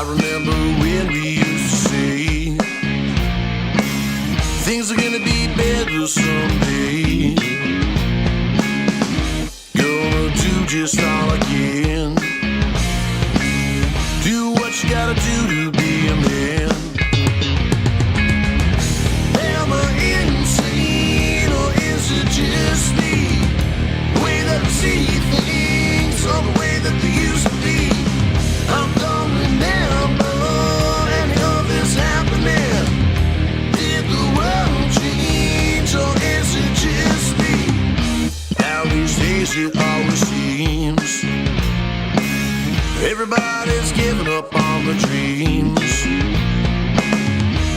I remember when we used to say things are gonna be better someday. Gonna do just all again. Do what you gotta do to be a man. Am I insane or is it just me? The way that I see things or the way that they used to be. I don't remember any of this happening. Did the world change or is it just me? Now these days it always seems everybody's giving up on the dreams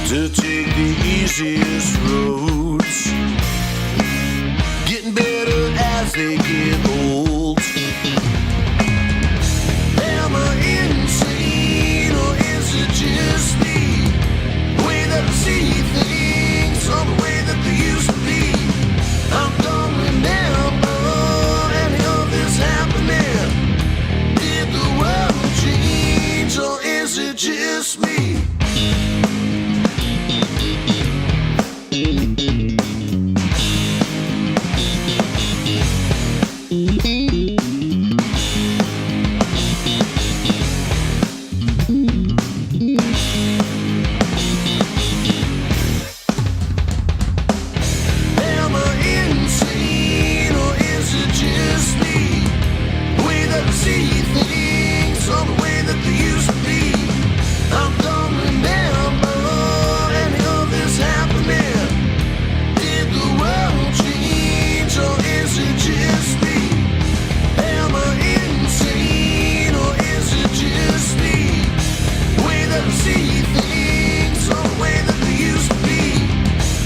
to take the easiest roads, getting better as they get old. Am I insane or is it just me? The way that I see things or the way that they used to be. I don't remember any of this happening. Did the world change or is it just me? Am I insane or is it just me? The way that I see things or the way that they used to be. I don't remember any of this happening. Did the world change or is it just me? Am I insane or is it just me? The way that I see things or the way that they used to be.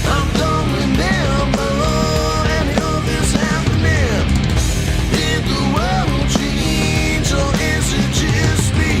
I don't remember any of this happening. Did the world change or is it just me?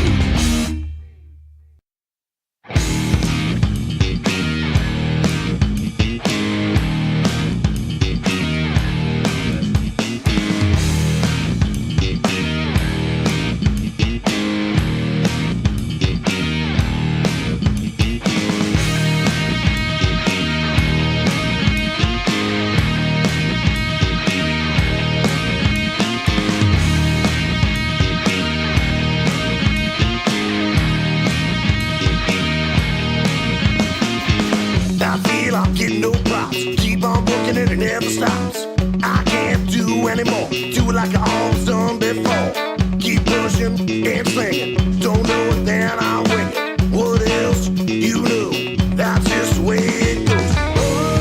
I feel I'm getting no props. Keep on working and it never stops. I can't do anymore. Do it like I always done before. Keep pushing and slinging. Don't know it, then I'll wing it. What else you know? That's just the way it goes. Only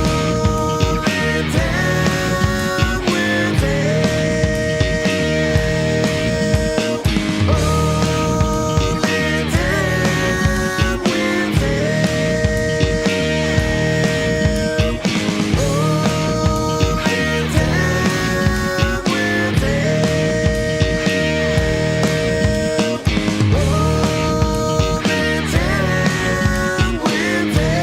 time will tell. Only time will tell. Only time will tell.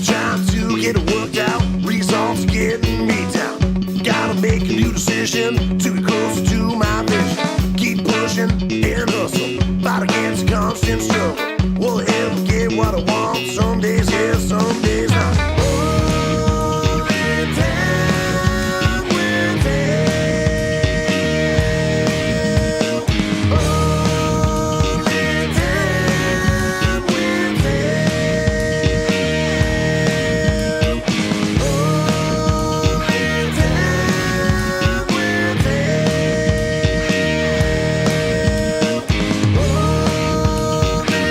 Trying to get it worked out, results getting me down. Gotta make a new decision to be closer to my vision. Keep pushing and hustle, fight against constant struggle. Will I ever get what I want? Some days yes, some days not. Only time will tell. Only time will tell. Only time will tell. Only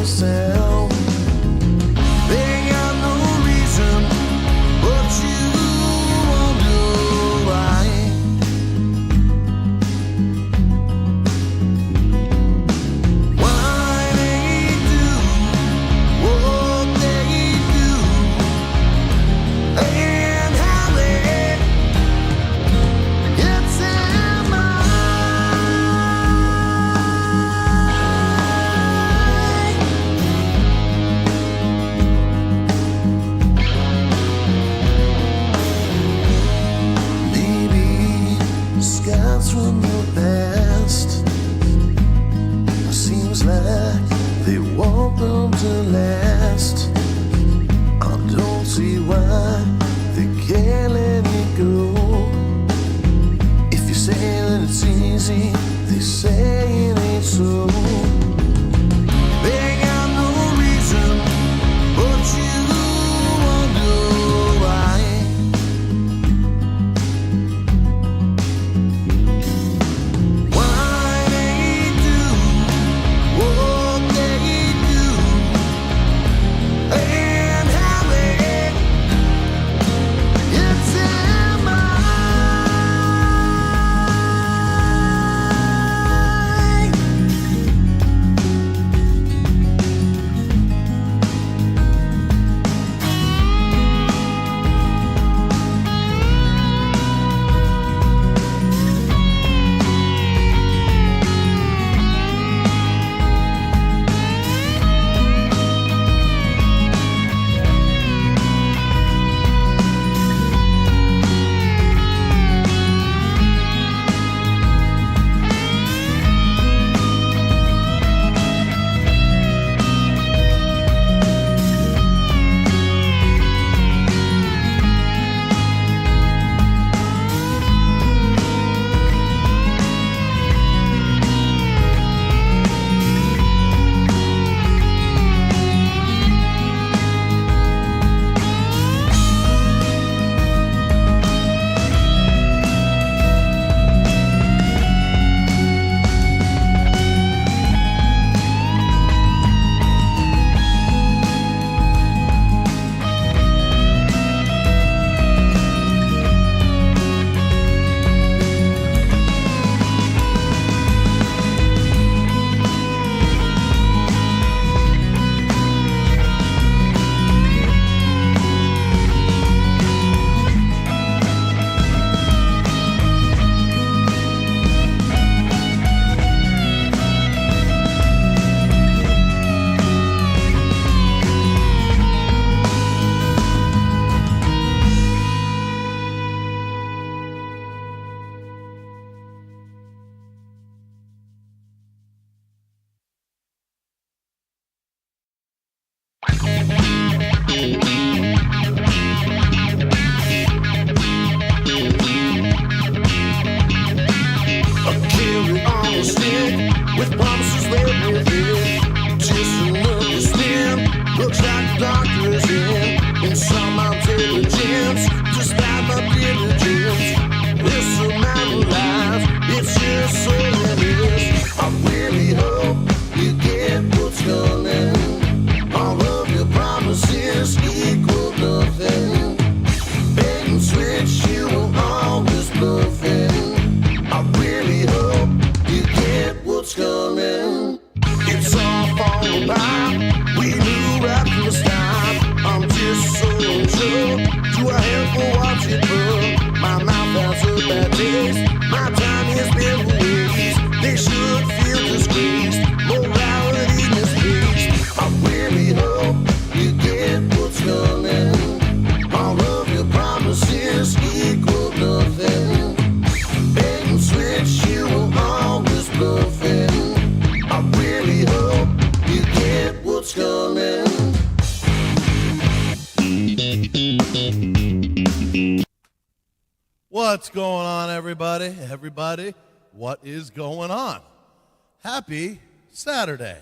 the sound. They got no reason, but you wonder why. Why they do what they do, and how they get in my maybe the scars from the past seems like they want them to last. I don't see why they can't let it go. If you say that it's easy, they say it ain't so. They got no reason, but you wonder why. Why they do what they do, and how they get in my What's going on, everybody? Everybody, what is going on? Happy Saturday.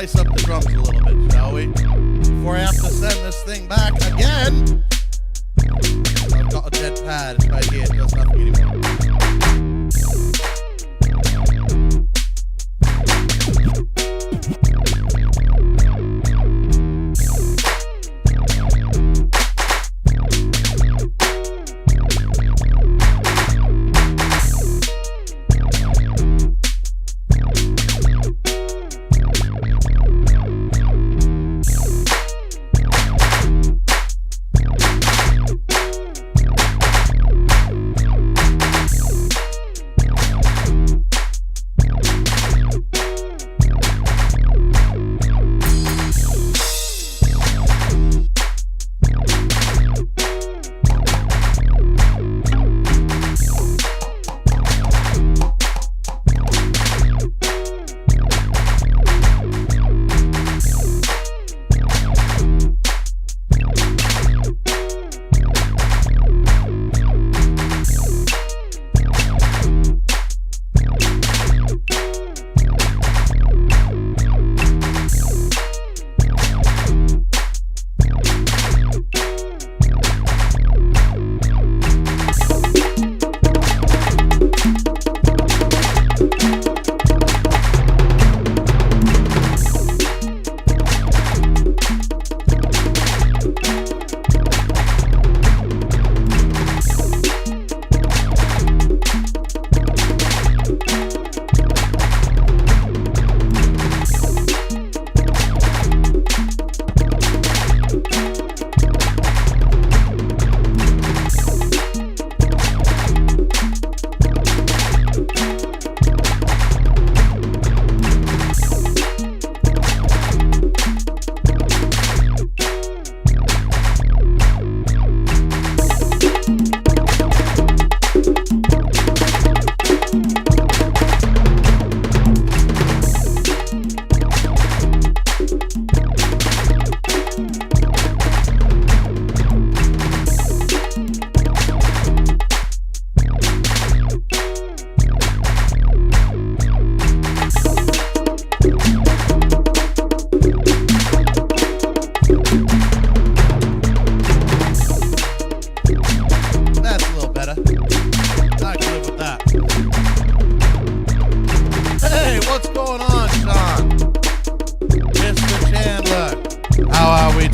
spice up the drums a little bit, shall we? Before I have to send this thing back again. I've got a dead pad. It's right here. It does nothing anymore.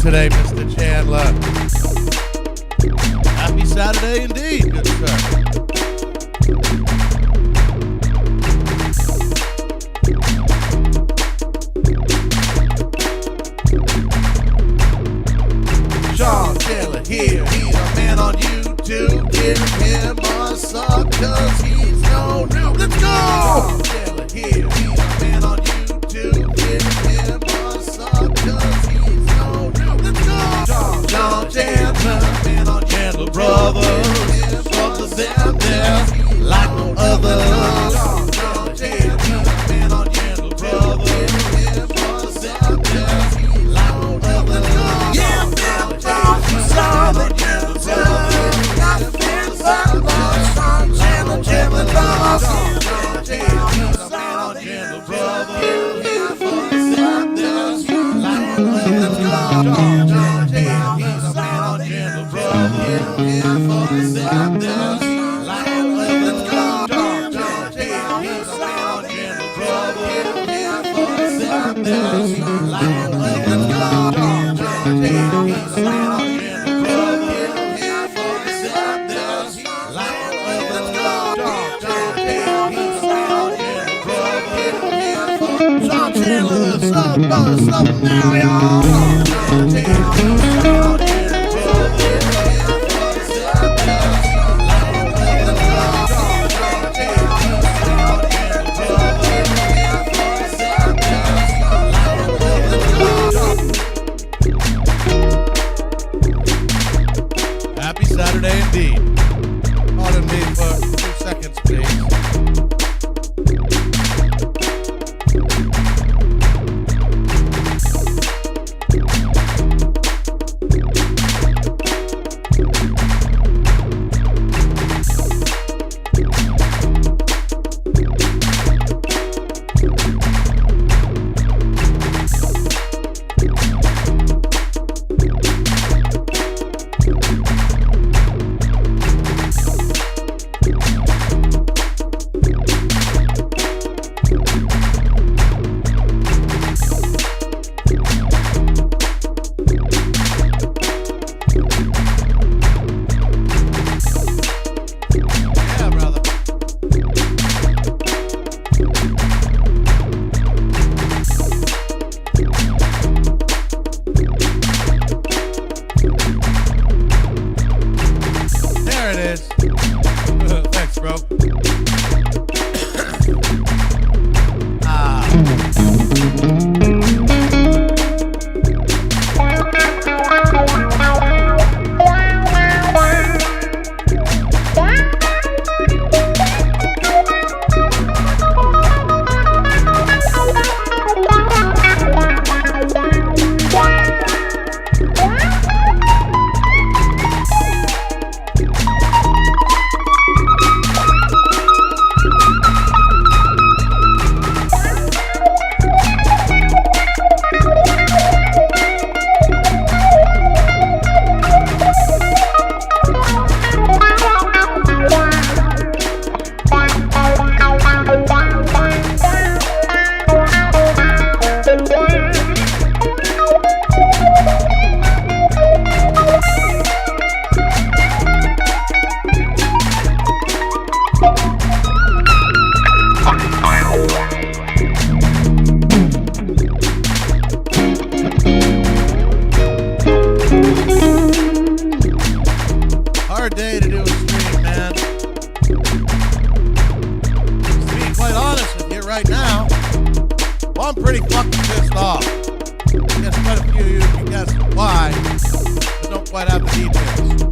Today, Mr. Chandler. Happy Saturday indeed, good sir. Sean Chandler here, he's a man on YouTube. Give him a suck, cause he's no noob. Let's go! Sean Chandler here, he's a man on YouTube. Give him a suck, cause he's no noob. Let's go! Sean Chandler, man on Chandler Brothers. Brothers out there like no other. Sean Chandler, man on Chandler Brothers. Brothers out there like no other. Yeah, saw the Chandler Brothers. Got a fan followers. Sean Chandler, Chandler Brothers. Sean Chandler, man on Chandler Brothers. Brothers out there like no other. Let's go! Sean Chandler, he's a man on Chandler Brothers. Brothers out there like no other. Let's go! Sean Chandler, he's a man on Chandler Brothers. Brothers out there like no other. Let's go! Sean Chandler, he's a man on Chandler Brothers. Brothers out there like no other. Let's go! Sean Chandler, he's a man on Chandler Brothers. Sean Chandler, slow now, y'all. Sean Chandler, he's a man on Chandler Brothers. Happy Saturday indeed. Pardon me for 2 seconds, please. right now. Well, I'm pretty fucking pissed off. I guess quite a few of you can guess why, but don't quite have the details.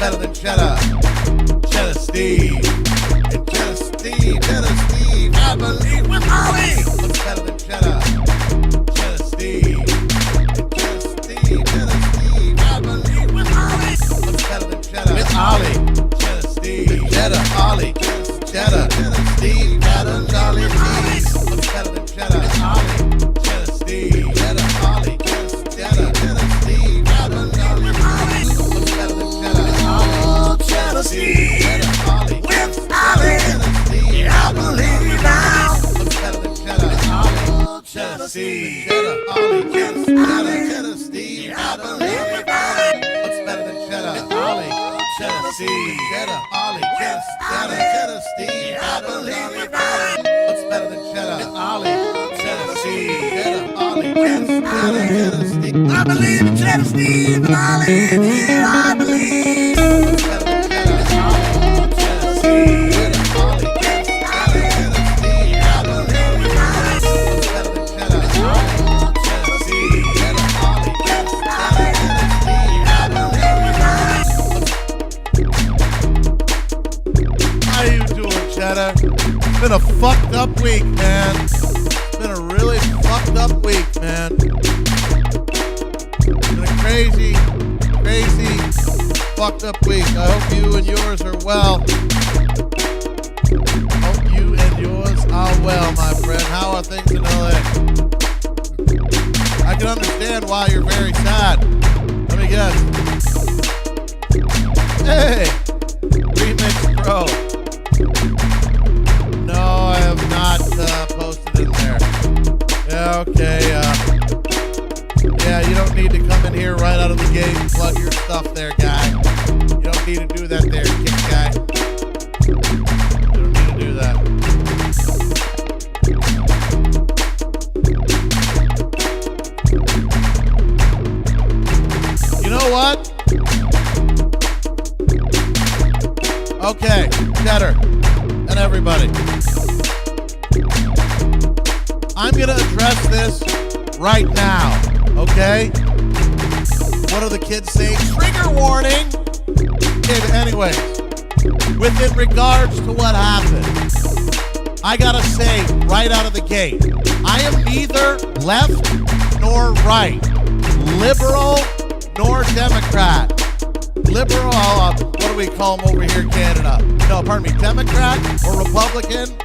better than cheddar? Cheddar Steve. And cheddar Steve, I believe with Ollie. What's better than cheddar? Cheddar Steve. And cheddar Steve, I believe with Ollie. What's better than cheddar? With Ollie. Cheddar Steve. Cheddar, Ollie. Cheddar Steve, cheddar, Charlie, Ollie. What's better than cheddar? With Ollie. Cheddar Steve. Cheddar, Ollie. Cheddar Steve, cheddar, Charlie, Ollie. What's better than cheddar? With Ollie. Cheddar Steve. Cheddar, Ollie. With Ollie. I believe now. What's better than cheddar? With Ollie. Cheddar Steve. Cheddar, Ollie. Cheddar Steve. I believe now. What's better than cheddar? With Ollie. Cheddar Steve. Cheddar, Ollie. Cheddar Steve. I believe now. What's better than cheddar? With Ollie. Cheddar Steve. Cheddar, Ollie. Cheddar Steve. I believe in Cheddar Steve. And Ollie. I believe. What's better than cheddar? With Ollie. Cheddar Steve. Cheddar, Ollie. Cheddar Steve. I believe in Ollie. What's better than cheddar? With Ollie. Cheddar Steve. Cheddar, Ollie. Cheddar Steve. I believe in Ollie. How you doing, Cheddar? It's been a fucked up week, man. It's been a really fucked up week, man. It's been a crazy, fucked up week. I hope you and yours are well. Hope you and yours are well, my friend. How are things in LA? I can understand why you're very sad. Let me guess. Hey! Remix Pro. No, I have not posted in there. Yeah, okay. Yeah, you don't need to come in here right out of the gate and plug your stuff there, guy. You don't need to do that there, kick guy. You don't need to do that. You know what? Okay, Cheddar and everybody. I'm going to address this right now, okay? What do the kids say? Trigger warning! Okay, anyways, within regards to what happened, I gotta say right out of the gate, I am neither left nor right, liberal nor Democrat. Liberal, what do we call them over here in Canada? No, pardon me, Democrat or Republican,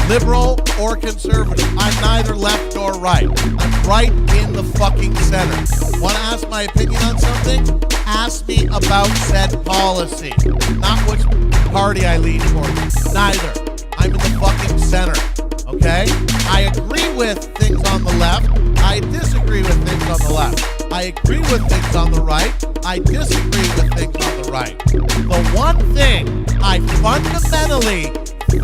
liberal or conservative. I'm neither left nor right. I'm right in the fucking center. Want to ask my opinion on something? Ask me about said policy, not which party I lean for. Neither. I'm in the fucking center, okay? I agree with things on the left. I disagree with things on the left. I agree with things on the right. I disagree with things on the right. The one thing I fundamentally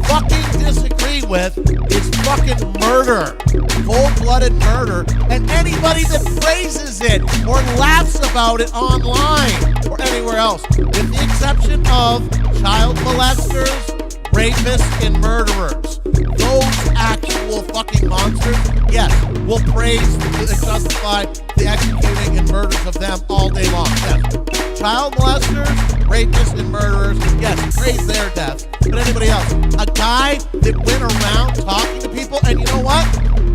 fucking disagree with is fucking murder. Cold-blooded murder. And anybody that praises it or laughs about it online or anywhere else, with the exception of child molesters, rapists, and murderers. Those actual fucking monsters, yes, will praise and justify the executing and murders of them all day long. Yes. Child molesters, rapists, and murderers, yes, praise their deaths. But anybody else, a guy that went around talking to people, and you know what?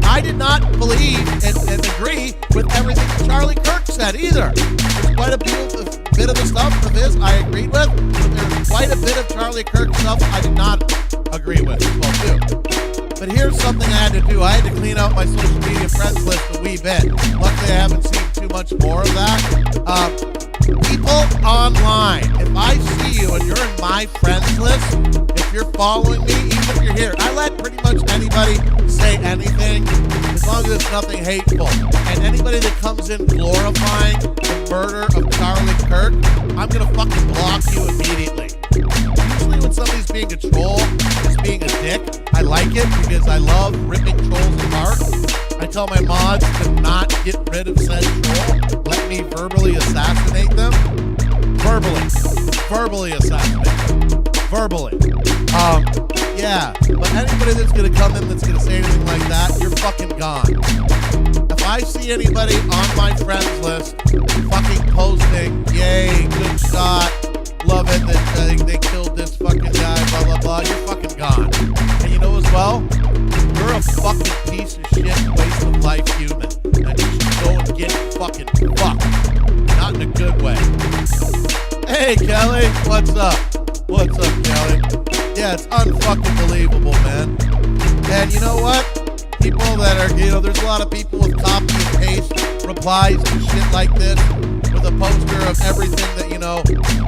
I did not believe and agree with everything that Charlie Kirk said either. There's quite a bit of the stuff of his I agreed with, but there's quite a bit of Charlie Kirk stuff I did not agree with as well too. But here's something I had to do. I had to clean out my social media friends list a wee bit. Luckily, I haven't seen too much more of that. People online, if I see you and you're in my friends list, if you're following me, even if you're here, I let pretty much anybody say anything as long as it's nothing hateful. And anybody that comes in glorifying the murder of Charlie Kirk, I'm going to fucking block you immediately. Usually when somebody's being a troll, just being a dick, I like it because I love ripping trolls apart. I tell my mods to not get rid of said troll. Let me verbally assassinate them. Verbally assassinate them. Verbally. Yeah. But anybody that's going to come in that's going to say anything like that, you're fucking gone. If I see anybody on my friends list fucking posting, yay, good shot, love it that they killed this fucking guy, blah, blah, blah. You're fucking gone. And you know as well, you're a fucking piece of shit, waste of life human. And you should go and get fucking fucked. Not in a good way. Hey, Kelly, what's up? What's up, Kelly? Yeah, it's unfucking believable, man. And you know what? People that are, there's a lot of people with copy and paste replies to shit like this with a poster of everything that,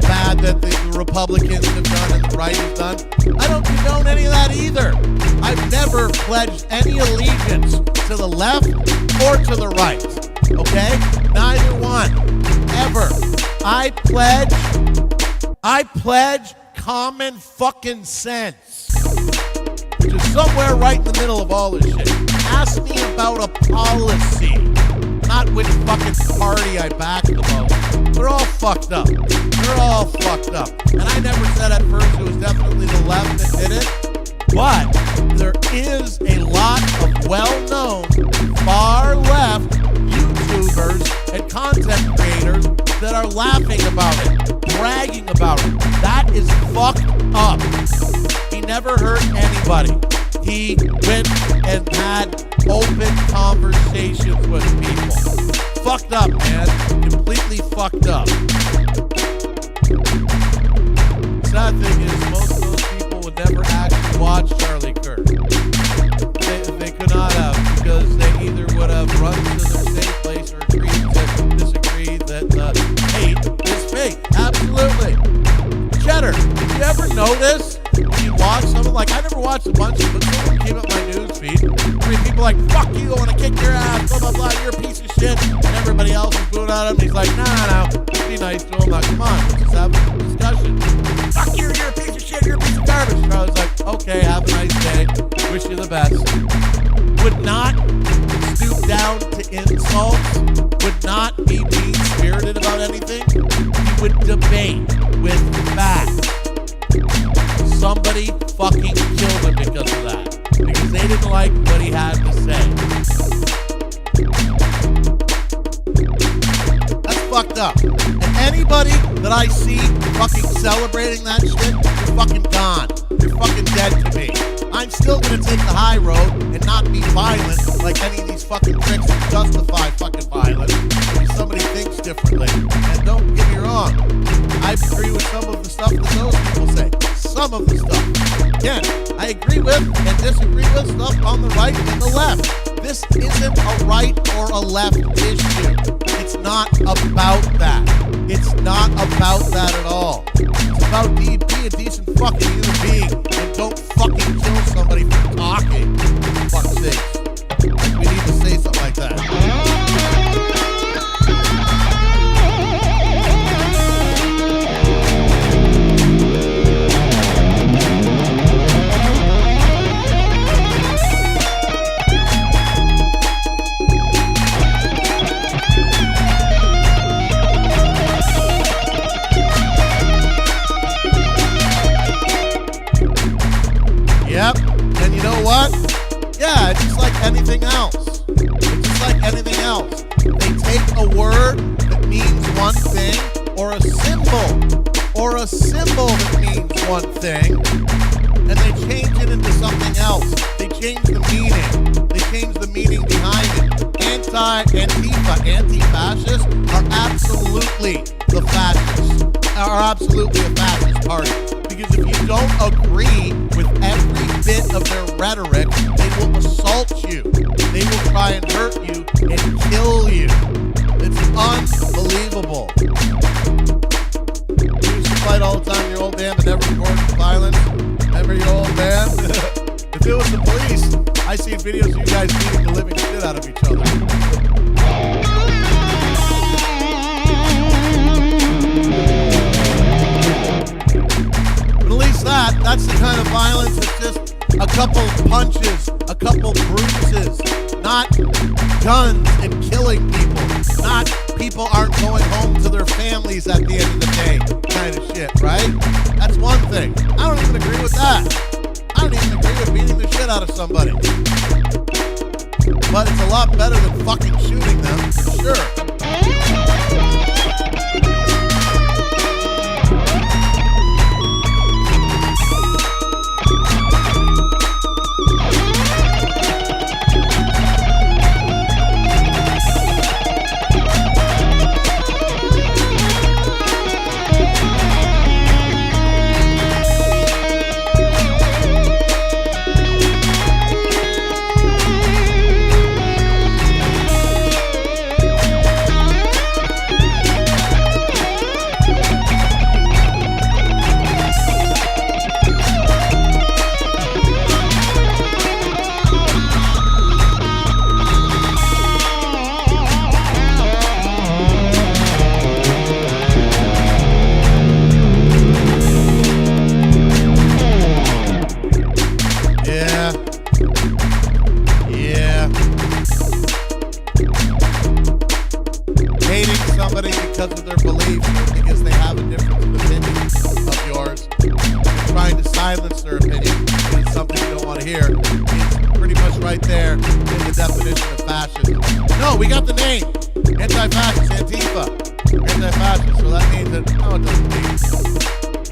bad that the Republicans have done and the right has done. I don't condone any of that either. I've never pledged any allegiance to the left or to the right. Okay? Neither one. Ever. I pledge common fucking sense, which is somewhere right in the middle of all this shit. Ask me about a policy, not which fucking party I back the most. They're all fucked up. They're all fucked up. And I never said at first it was definitely the left that did it, but there is a lot of well-known far left YouTubers and content creators that are laughing about it, bragging about it. That is fucked up. He never hurt anybody. He went and had open conversations with people. Fucked up, man. Completely fucked up. Sad thing is, most of those people would never actually watch Charlie Kirk. They could not have, because they either would have run to their safe place or agreed to disagree that hate is fake. Absolutely. Cheddar, did you ever notice when you watch someone, like I never watched a bunch of, but someone came up my news feed, people like, fuck you, I want to kick your ass, blah, blah, blah, you're a piece of shit, and everybody else is booing at him, and he's like, no, be nice to him, like, come on, let's just have a discussion. Fuck you, you're a piece of shit, you're a piece of garbage. And I was like, okay, have a nice day, wish you the best. Would not stoop down to insults, would not be mean-spirited about anything. He would debate with facts. Somebody fucking killed him because of that. Because they didn't like what he had to say. That's fucked up. And anybody that I see fucking celebrating that shit, you're fucking gone. You're fucking dead to me. I'm still gonna take the high road and not be violent like any of these fucking tricks that justify fucking violence because somebody thinks differently. And don't get me wrong, I agree with some of the stuff that those people say. Some of the stuff. Again, I agree with and disagree with stuff on the right and the left. This isn't a right or a left issue. It's not about that. It's not about that at all. It's about be a decent fucking human being and don't fucking kill somebody for talking. For fuck's sake. We need to say something like that. Yep, and you know what? Yeah, it's just like anything else. It's just like anything else. They take a word that means one thing, or a symbol that means one thing, and they change it into something else. They change the meaning. They change the meaning behind it. Anti-fascists are absolutely the fascists. Are absolutely a fascist party. Because if you don't agree with every bit of their rhetoric, they will assault you. They will try and hurt you and kill you. It's unbelievable. You used to fight all the time in your old band, but never recorded violence. Remember your old band? If it was the police, I seen videos of you guys beating the living shit out of each other. That's the kind of violence that's just a couple punches, a couple bruises, not guns and killing people, not people aren't going home to their families at the end of the day kind of shit, right? That's one thing. I don't even agree with that. I don't even agree with beating the shit out of somebody. But it's a lot better than fucking shooting them, for sure. hating somebody because of their beliefs or because they have a difference of opinion of yours, and trying to silence their opinion because it's something you don't want to hear, is pretty much right there in the definition of fascism. No, we got the name. Anti-fascist, Antifa. Anti-fascist, so that means that, no, it doesn't mean.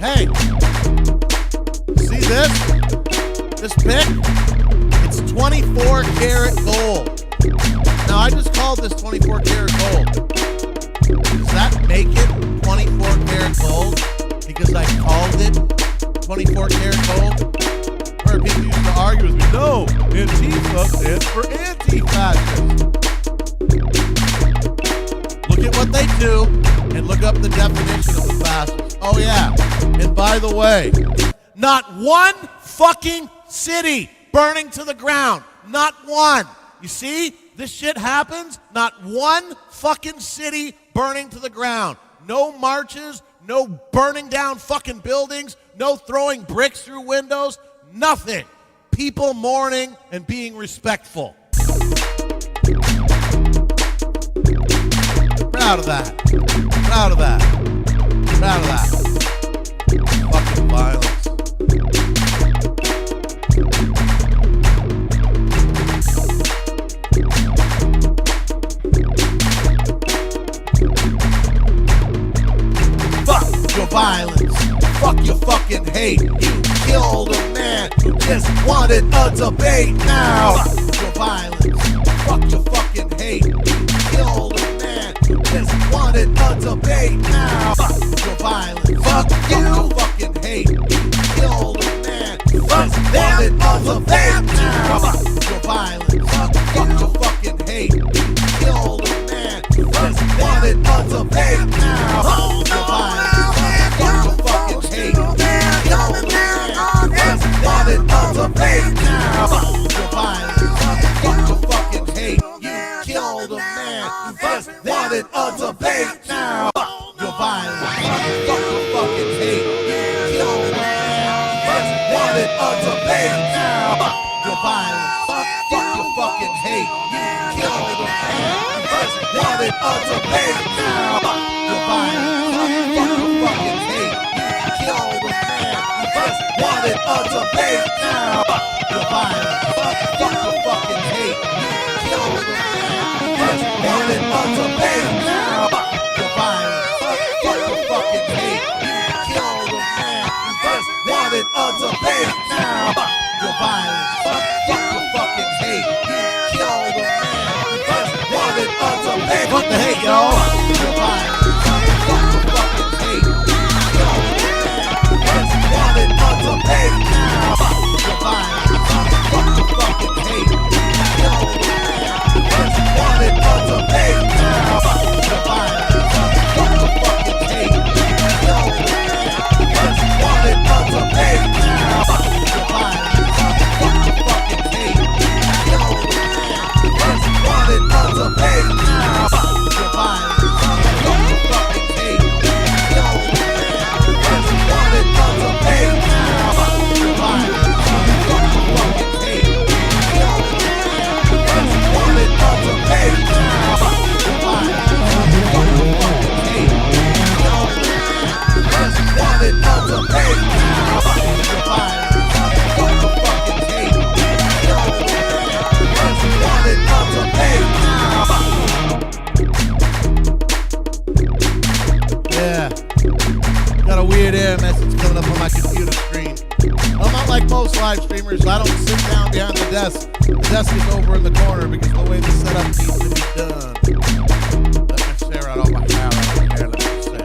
Hey, see this? This pic? It's 24 karat gold. Now, I just called this 24 karat gold. Does that make it 24 karat gold? Because I called it 24 karat gold? Or people used to argue with me, no, Antifa stands for anti-fascist. Look at what they do and look up the definition of the fascist. Oh, yeah. And by the way, not one fucking city burning to the ground. Not one. You see? This shit happens. Not one fucking city burning to the ground. No marches, no burning down fucking buildings, no throwing bricks through windows, nothing. People mourning and being respectful. Proud of that. Proud of that. Proud of that. Fucking violence. Your violence, fuck your fucking hate. You killed a man who just wanted a debate now. Fuck your violence, fuck your fucking hate. You killed a man who just wanted a debate now. Fuck your violence, fuck your fucking hate. You killed a man who just wanted a debate now. Fuck your violence, fuck your fucking hate. You killed a man who just wanted a debate now. Fuck your violence. Wanted a debate now. Fuck your violence, fuck your fucking hate. You killed a man who just wanted a debate now. Fuck your violence, fuck your fucking hate. You killed a man who just wanted a debate now. Fuck your violence, fuck your fucking hate. You killed a man who just wanted a debate now. Fuck your violence, fuck your fucking hate. You killed a man who just wanted a debate now. Fuck your violence, fuck your fucking hate. You killed a man who just wanted a debate now. Fuck your violence, fuck your fucking hate. You killed a man who just wanted a debate now. Fuck your violence, fuck your fucking hate. You killed a man who just wanted a debate. Fuck the hate, y'all. Fuck your violence, fuck your fucking hate. You killed a man who just wanted a debate now. Fuck your violence, fuck your fucking hate. You killed a man who just wanted a debate now. Fuck your violence, fuck your fucking hate. You killed a man who just wanted a debate now. Fuck your violence, fuck your fucking hate. You killed a man who just wanted a debate now. Fuck your violence, fuck your fucking hate. You killed a man who just wanted a debate now. Fuck your violence, fuck your fucking hate. You killed a man who just wanted a debate now. Fuck your violence, fuck your fucking hate. You killed a man who just wanted a debate now. Fuck your violence, fuck your fucking hate. You killed a man who just wanted a debate now. Yeah. Got a weird error message coming up on my computer screen. I'm not like most live streamers. I don't sit down behind the desk. The desk is over in the corner because the way the setup needs to be done. Let me stare out all my hair right here. Let me say.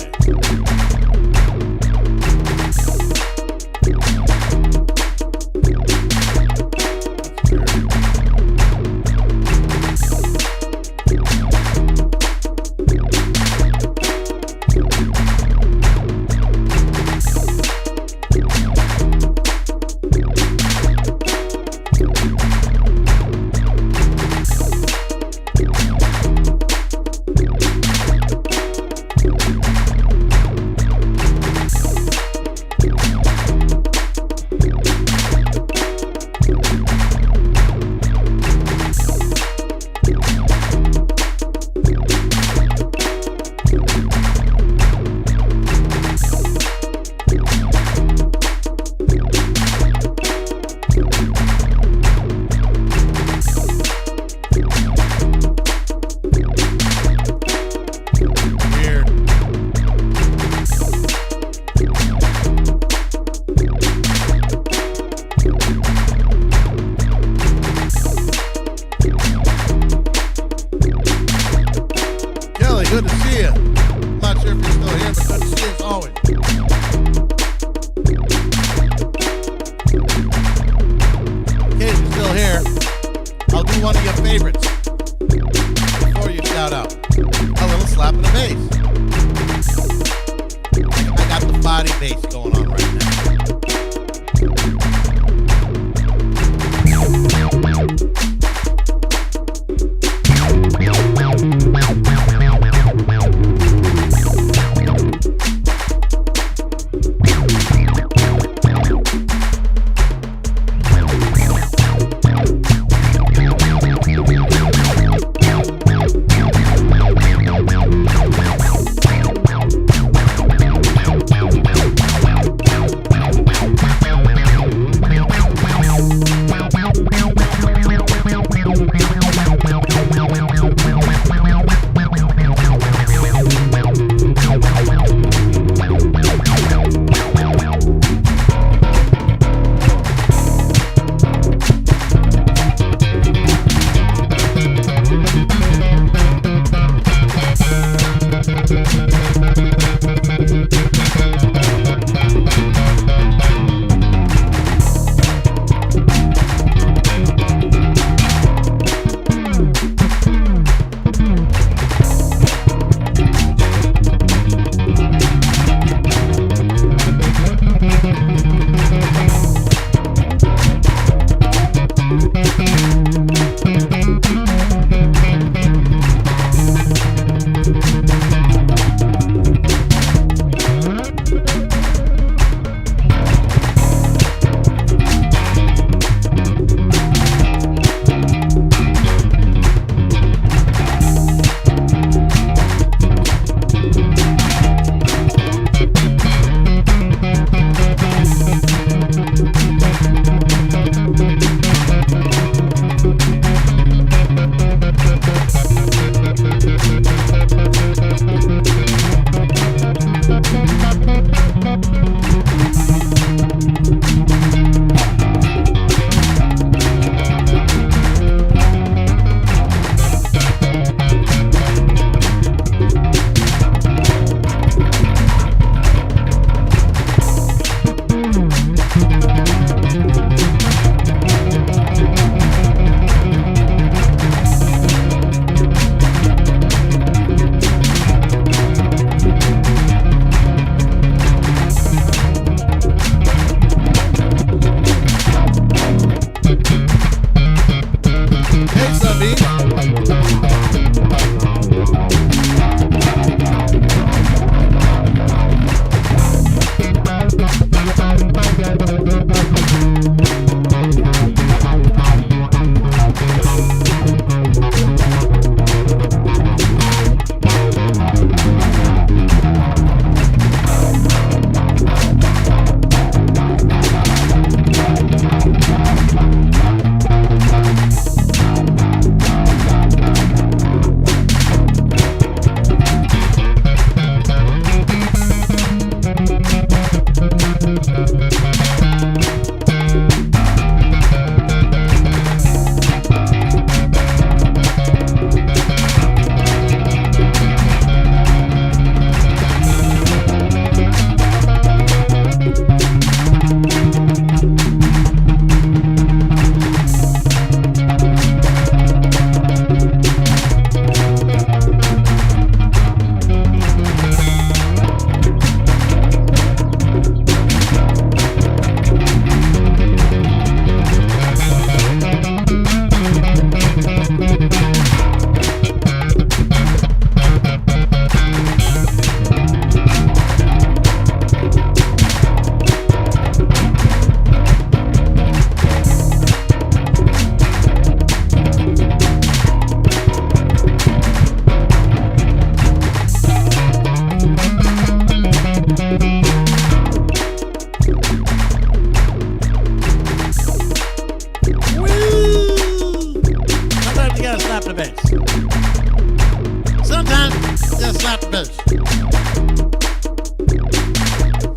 is.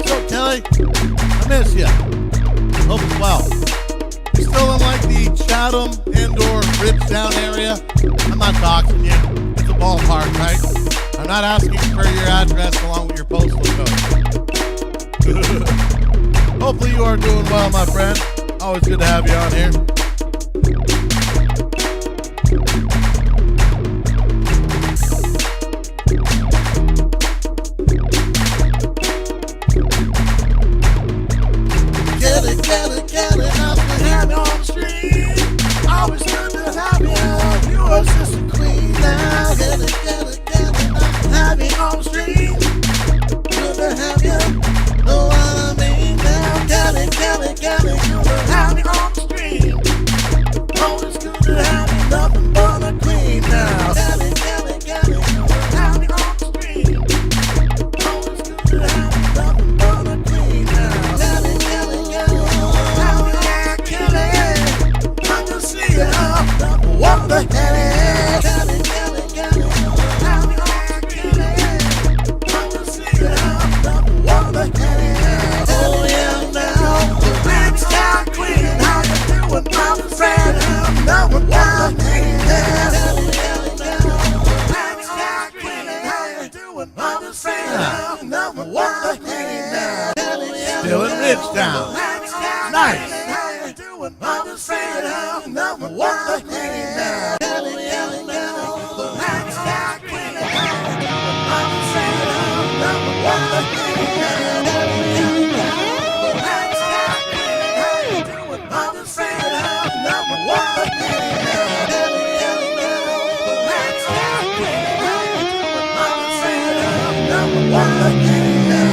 So, Kelly, I miss you. Hope it's well. You still in like the Chatham indoor Ridgetown area? I'm not doxing you. It's a ballpark, right? I'm not asking for your address along with your postal code. Hopefully you are doing well, my friend. Always good to have you on here. Get it, up and have you on the street. Always good to have you. You are just a queen now. Get it, up and have you on the street. Good to have you. Know what I mean now. Get it, good to have you on the street. Always good to have you. Nothing but a queen now. Get it, good to have you on the street. Always good to have you. Nothing but a queen now. Get it, what the hell? Oh yeah, now the big star queen, how you doing, my friend? Number one, what the hell? Big star queen, how you doing, my friend? Number one, what the hell? Still in Ridgetown. Nice. Mother said, number one, what the hell? Black star queen, mother said, number one, what the hell? Black star queen, mother said, number one, what the hell? Black star queen, mother said, number one, what the hell?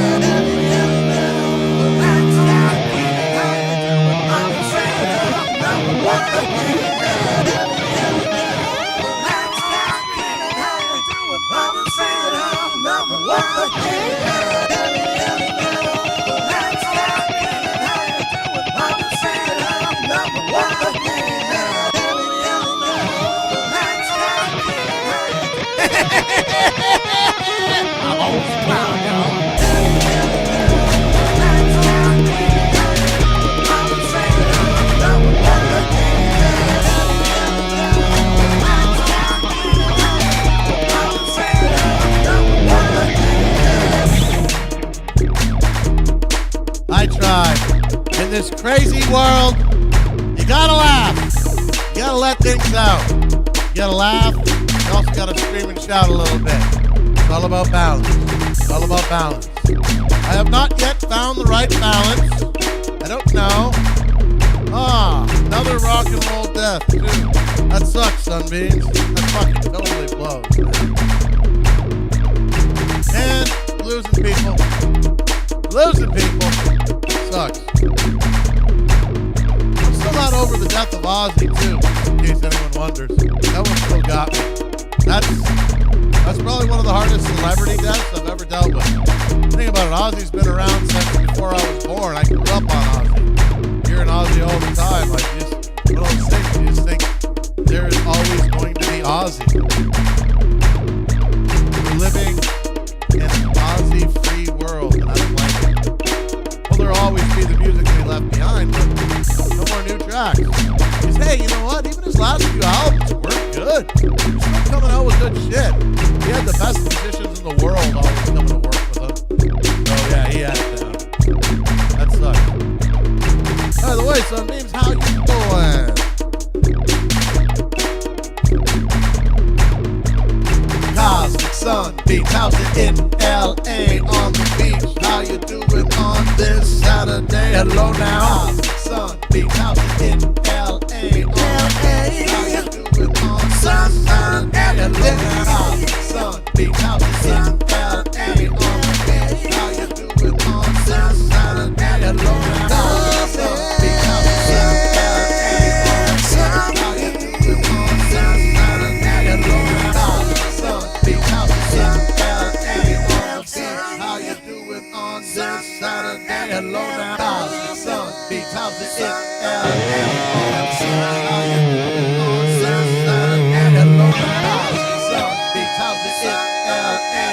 What the hell? Let's start getting how you doing, mama said, number what the hell? Let's start getting how you doing, mama said, number what the hell? Let's start getting how you doing. I'm always proud, y'all. I tried. In this crazy world, you gotta laugh. You gotta let things out. You gotta laugh. You also gotta scream and shout a little bit. It's all about balance. It's all about balance. I have not yet found the right balance. I don't know. Another rock and roll death, too. That sucks, Sunbeams. That fucking totally blows, man. And losing people. Losing people sucks. I'm still not over the death of Ozzy, too, in case anyone wonders. That one still got me. That's probably one of the hardest celebrity deaths I've ever dealt with. Think about it, Ozzy's been around since before I was born. I grew up on Ozzy. Hearing Ozzy all the time, like, one of those things, you just think there is always going to be Ozzy. We're living in an Ozzy-free world, and I don't like it. Well, there'll always be the music we left behind, but no more new tracks. Because, hey, you know what? Even his last few albums were good. He was still coming out with good shit. He had the best musicians in the world always coming to work with him. So, yeah, he had it down. That sucked. By the way, Sunbeams, how you doing? Cosmic Sunbeams, how's it in L.A. on the beach? How you doing on this Saturday? Hello now. Cosmic Sunbeams, how's it in L.A. How you doing on Sunshine? Hello now. Cosmic Sunbeams, how's it in L.A. on the beach? How you doing on this Saturday? Hello now. Cosmic Sunbeams, how's it in L.A. on the beach? How you doing on this Saturday? Hello now. How you doing on this Saturday? Hello now. Sun beats, how's it in L.A. How you doing on this Saturday? Hello now. Sun beats, how's it in L.A.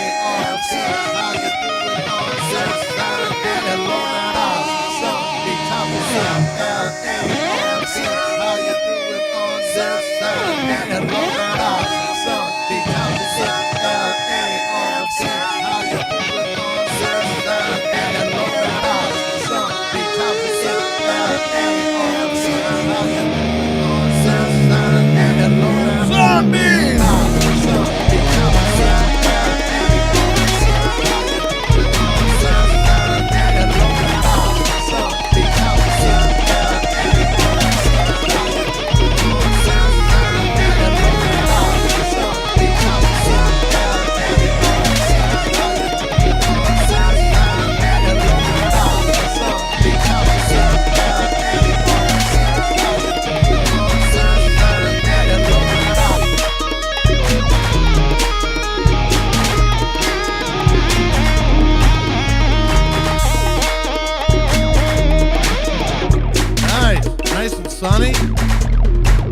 sunny.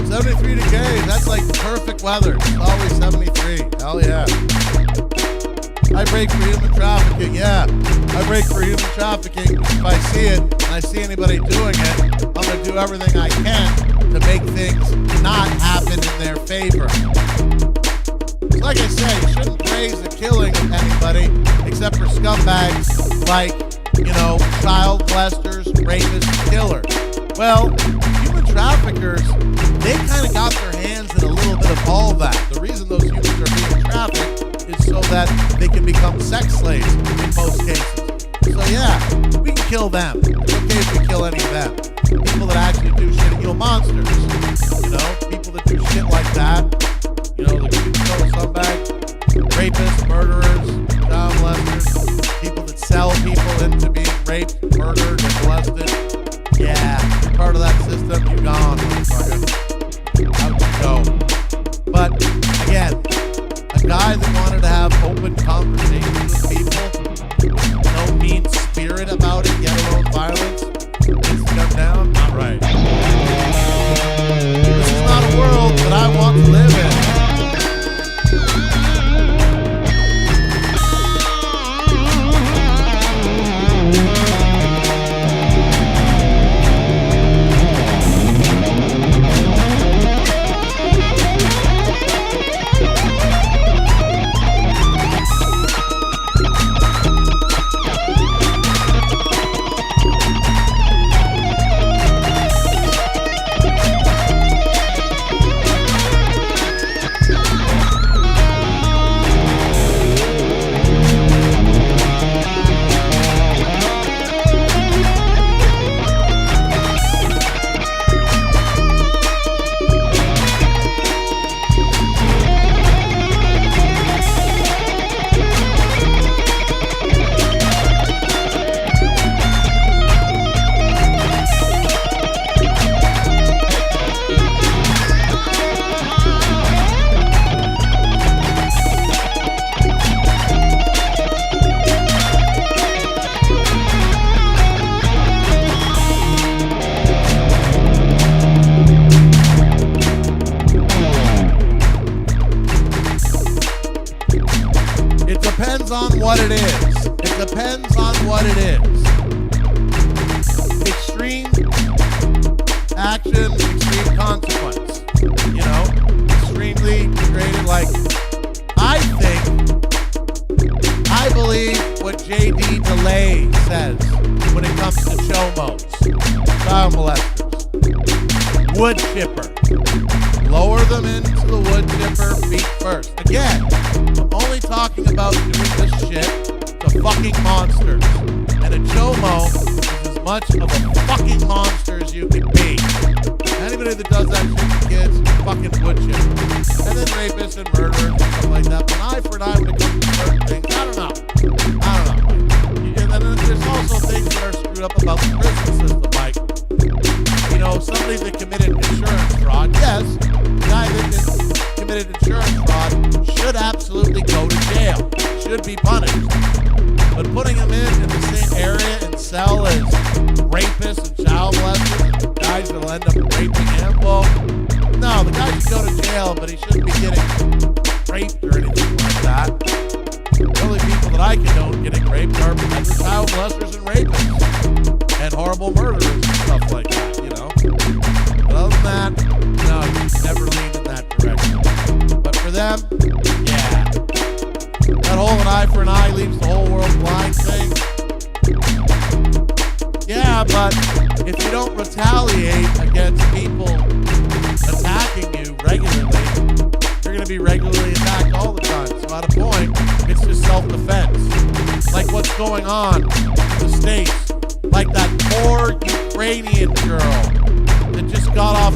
73 degrees, that's like perfect weather. It's always 73. Hell yeah. I break for human trafficking, yeah. I break for human trafficking. If I see it and I see anybody doing it, I'm going to do everything I can to make things not happen in their favor. So like I said, you shouldn't praise the killing of anybody except for scumbags like, child molesters, rapists, and killers. Well, human traffickers, they kind of got their hands in a little bit of all that. The reason those humans are being trafficked is so that they can become sex slaves in most cases. So yeah, we can kill them. It's okay if we kill any of them. People that actually do shit, monsters. People that do shit like that. The total scumbags, rapists, murderers, child molesters, people that sell people into being raped, murdered, and molested. Yeah, you're part of that system, you gone, motherfucker. Out you go. But, again, a guy that wanted to have open conversations with people, no mean spirit about it, yet alone violence, needs to come down? Not right. This is not a world that I want to live in. On what it is. It depends on what it is. Extreme action, extreme consequence. Extremely degraded. Like, I believe what JD DeLay says when it comes to chomos, child molesters, wood chipper. Lower them into the wood chipper feet first. Again, I'm only talking about doing this shit to fucking monsters. And a chomo is as much of a fucking monster as you can be. Anybody that does that shit to kids, fucking wood chipper. And then rapists and murderers and stuff like that. But an eye for an eye when it comes to certain things, I don't know. And then there's also things that are screwed up about the prison system. Like, somebody that committed insurance fraud, yes, the guy that committed insurance fraud should absolutely go to jail, should be punished. But putting him in the same area and cell as rapists and child molesters and guys that will end up raping him, well, no, the guy should go to jail, but he shouldn't be getting raped or anything like that. The only people that I condone getting raped are child molesters and rapists and horrible murderers and stuff like that, But other than that, no, you should never lean in that direction. But for them, yeah. That whole an eye for an eye leaves the whole world blind thing. Yeah, but if you don't retaliate against people attacking you regularly, you're going to be regularly attacked all the time. So at a point, it's just self-defense. Like what's going on in the States. Like that poor Ukrainian girl that just got off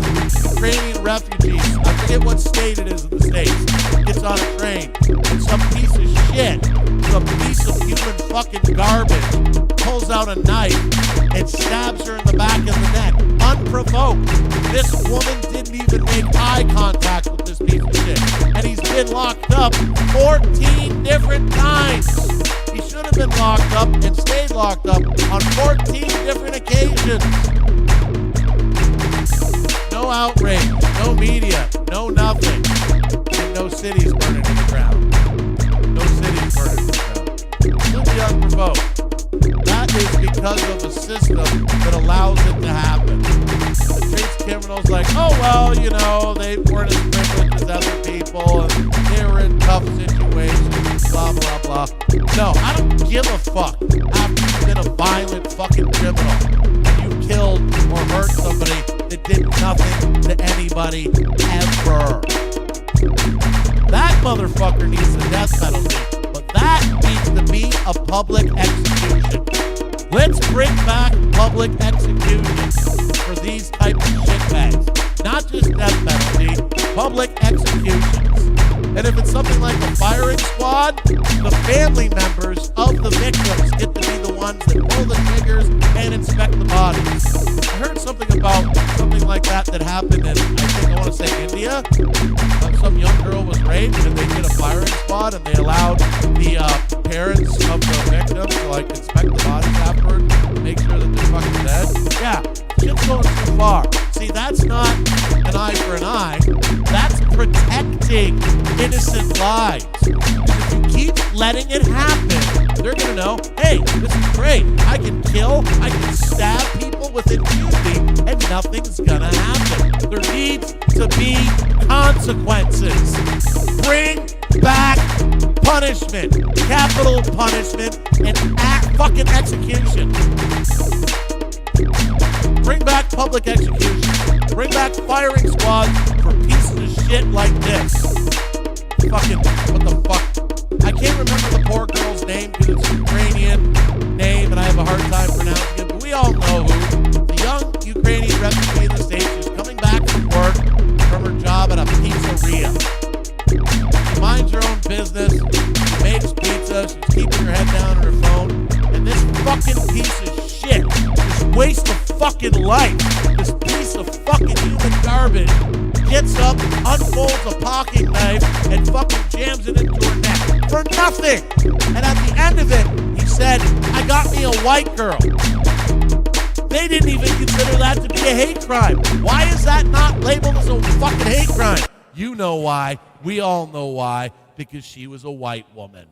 Ukrainian refugees. I forget what state it is in the States. Gets on a train. And some piece of shit, some piece of human fucking garbage, pulls out a knife and stabs her in the back of the neck. Unprovoked. This woman didn't even make eye contact with this piece of shit. And he's been locked up 14 different times. He should have been locked up and stayed locked up on 14 different occasions. no outrage, no media, no nothing, and no cities burning to the ground. No cities burning to the ground. Completely unprovoked. That is because of a system that allows it to happen. It treats criminals like, oh, well, you know, they weren't as privileged as other people, and they were in tough situations, blah, blah, blah. No, I don't give a fuck after you've been a violent fucking criminal and you've killed or hurt somebody that did nothing to anybody ever. That motherfucker needs the death penalty, but that needs to be a public execution. Let's bring back public executions for these type of shitbags. Not just death penalty, public executions. And if it's something like a firing squad, the family members of the victims get to be the ones that pull the triggers and inspect the bodies. I heard something about something like that happened in, I want to say India. Some young girl was raped and they did a firing squad and they allowed the parents of the victim to like inspect the bodies afterward to make sure that they're fucking dead. Yeah, shit's going too far. See, that's not an eye for an eye. That's protecting innocent lives. If you keep letting it happen, they're going to know, hey, this is great. I can kill, I can stab people with impunity, and nothing's going to happen. There needs to be consequences. Bring back punishment, capital punishment, and fucking execution. Bring back public execution. Bring back firing squads for pieces of shit like this. Fucking, what the fuck? I can't remember the poor girl's name because it's a Ukrainian name and I have a hard time pronouncing it, but we all know who. The young Ukrainian refugee in the States who's coming back from work from her job at a pizzeria. She minds her own business, she makes pizza, she's keeping her head down on her phone, and this fucking piece of shit, this waste of fucking life, this piece of fucking human garbage, gets up, unfolds a pocket knife, and fucking jams it into her neck for nothing. And at the end of it, he said, I got me a white girl. They didn't even consider that to be a hate crime. Why is that not labeled as a fucking hate crime? You know why. We all know why. Because she was a white woman.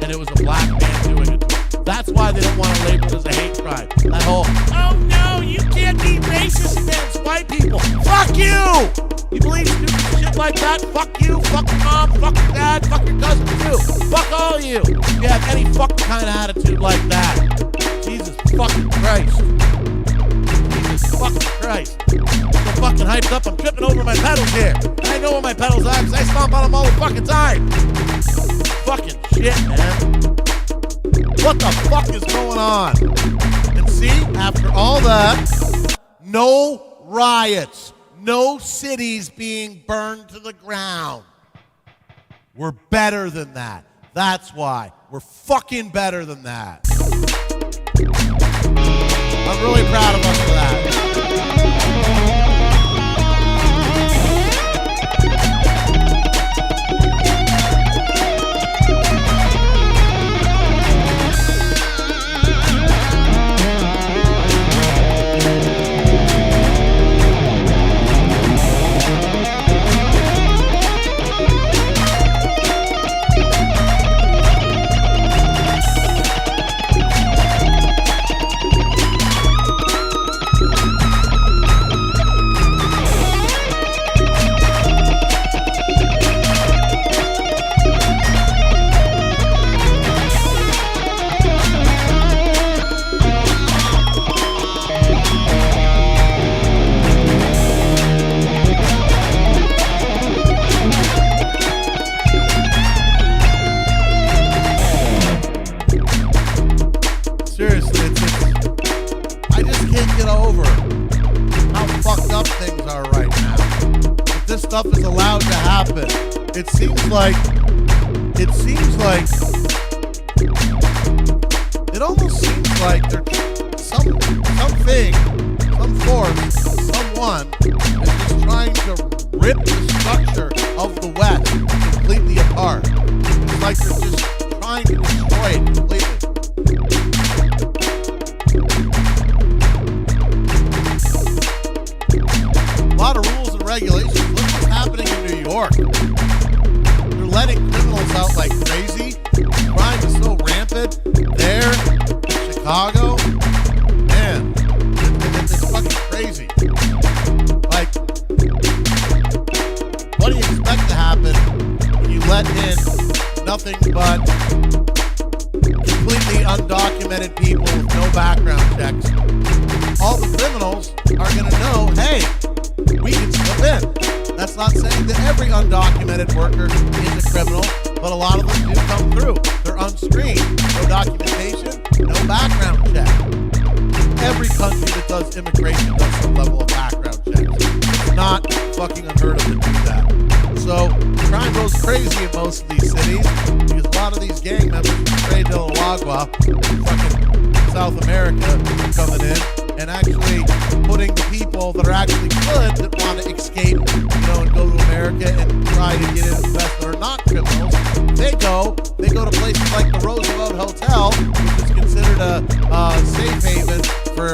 And it was a black man doing it. That's why they don't want to label it as a hate crime. That whole, oh no, you can't be racist against white people. Fuck you! You believe stupid shit like that? Fuck you, fuck your mom, fuck your dad, fuck your cousin too. Fuck all of you. If you have any fucking kind of attitude like that. Jesus fucking Christ. Jesus fucking Christ. I'm so fucking hyped up, I'm tripping over my pedals here. And I know where my pedals are because I stomp on them all the fucking time. Fucking shit, man. What the fuck is going on? And see, after all that, no riots, no cities being burned to the ground. We're better than that. That's why. We're fucking better than that. I'm really proud of us for that. Is allowed to happen. It seems like it almost seems like there's something, some force, someone is just trying to rip the structure of the West completely apart. It's like they're just trying to destroy it completely. A Chicago, man, it's fucking crazy. Like, what do you expect to happen when you let in nothing but completely undocumented people with no background checks? All the criminals are going to know, hey, we can slip in. That's not saying that every undocumented worker is a criminal, but a lot of them do come through. They're unscreened, no documentation, no background check. Every country that does immigration does some level of background checks. It's not fucking unheard of to do that. So crime goes crazy in most of these cities because a lot of these gang members from Trey de la Lagua, fucking South America, are coming in and actually putting the people that are actually good that want to escape, and go to America and try to get in the best that are not criminals. They go to places like the Roosevelt Hotel, which is considered a safe haven for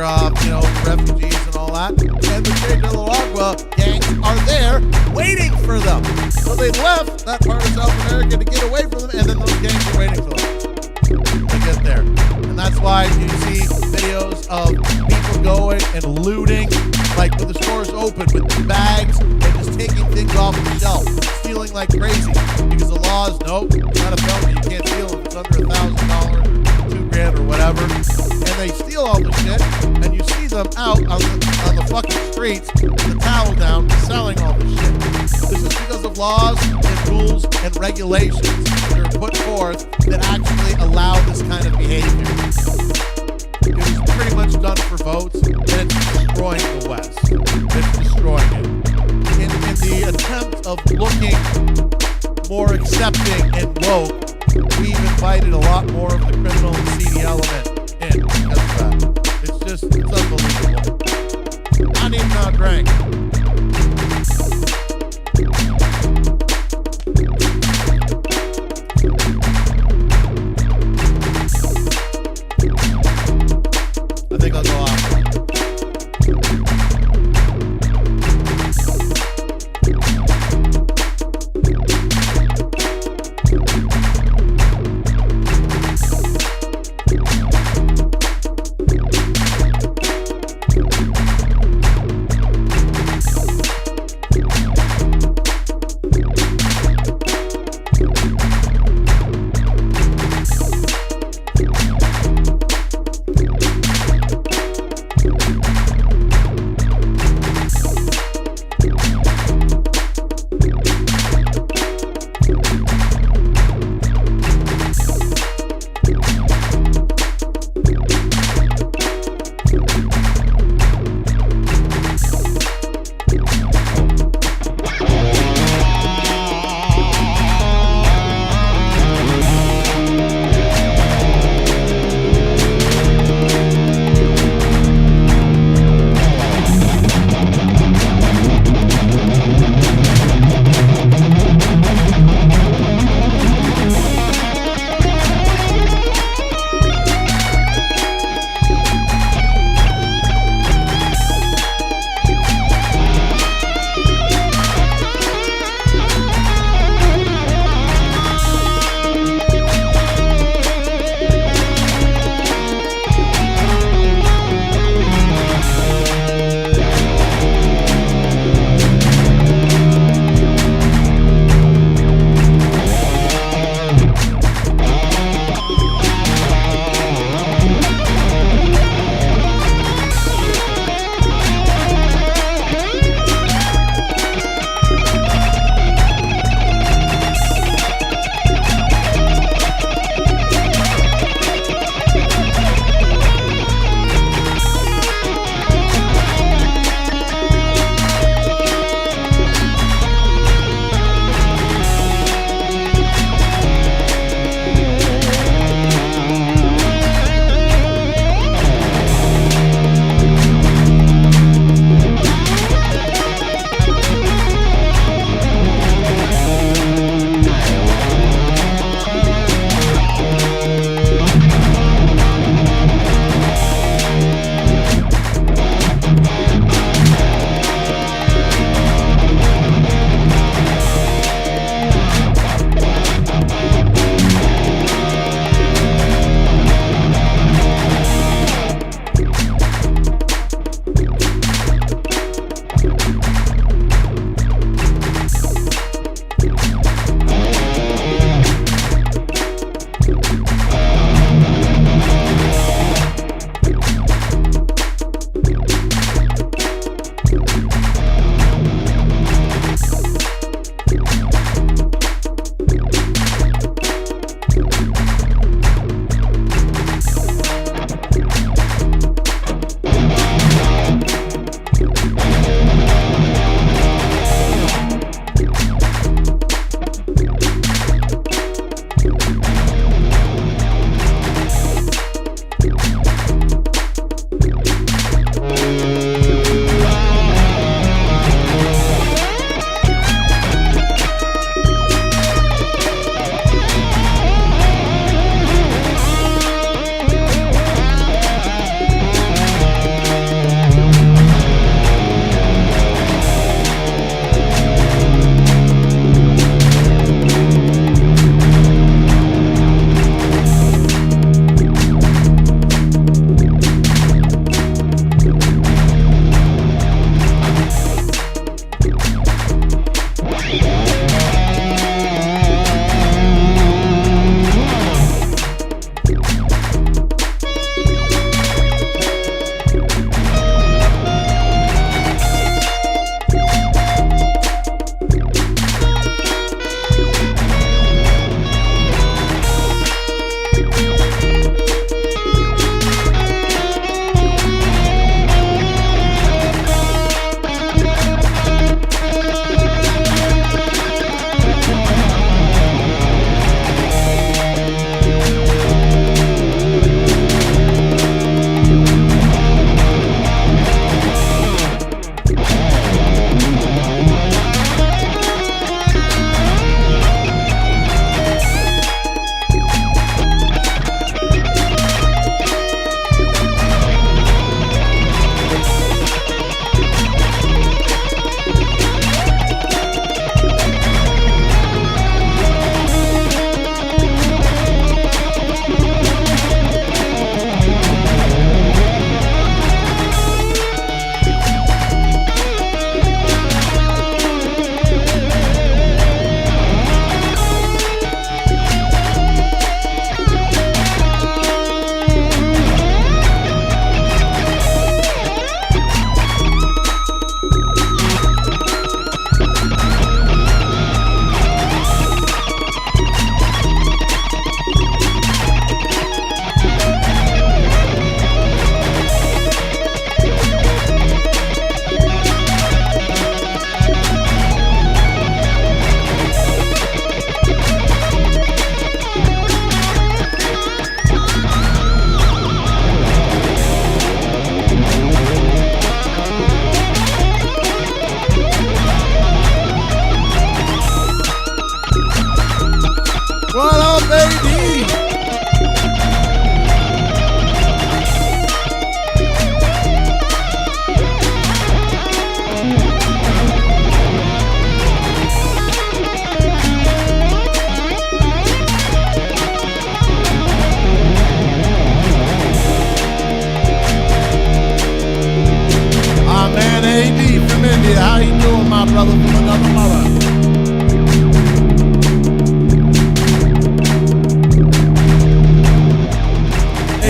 refugees and all that. And the Trey de la Lagua gangs are there waiting for them. So they left that part of South America to get away from them, and then those gangs are waiting for them to get there. And that's why you see videos of people going and looting, like with the stores open with bags and just taking things off the shelf, stealing like crazy because the law is nope, not a felony, you can't steal if it's under $1,000 or $2,000 or whatever. And they steal all the shit, and you see them out on the fucking streets with the towel down selling all this shit. This is because of laws and rules and regulations that are put forth that actually allow this kind of behavior. It was pretty much done for votes, and it's destroying the West. It's destroying it. In the attempt of looking more accepting and woke, we've invited a lot more of the criminal and seedy element in because of that. It's unbelievable. Not even not drank. I think I'll go off.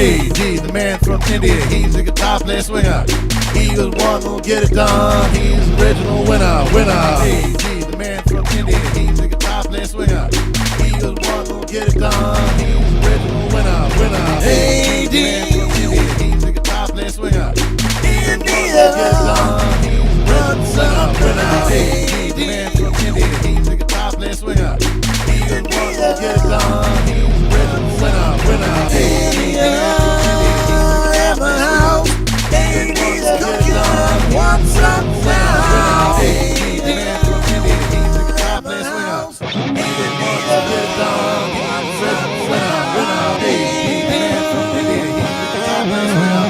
AD, the man from India, he's a guitar player swinger. He was one who'll get it done. He's the original winner. AD, the man from India, he's a guitar player swinger. He was one who'll get it done. He's the original winner. AD, the man from India, he's a guitar player swinger. India, what's up, AD, the man from India, he's a guitar player swinger. He was one who'll get it done. He's the original winner. India, in the house. India's cooking up. What's up now? AD, the man from India, he's a guitar player swinger. He was one who'll get it done. He's the original winner. AD, the man from India, he's a guitar player swinger.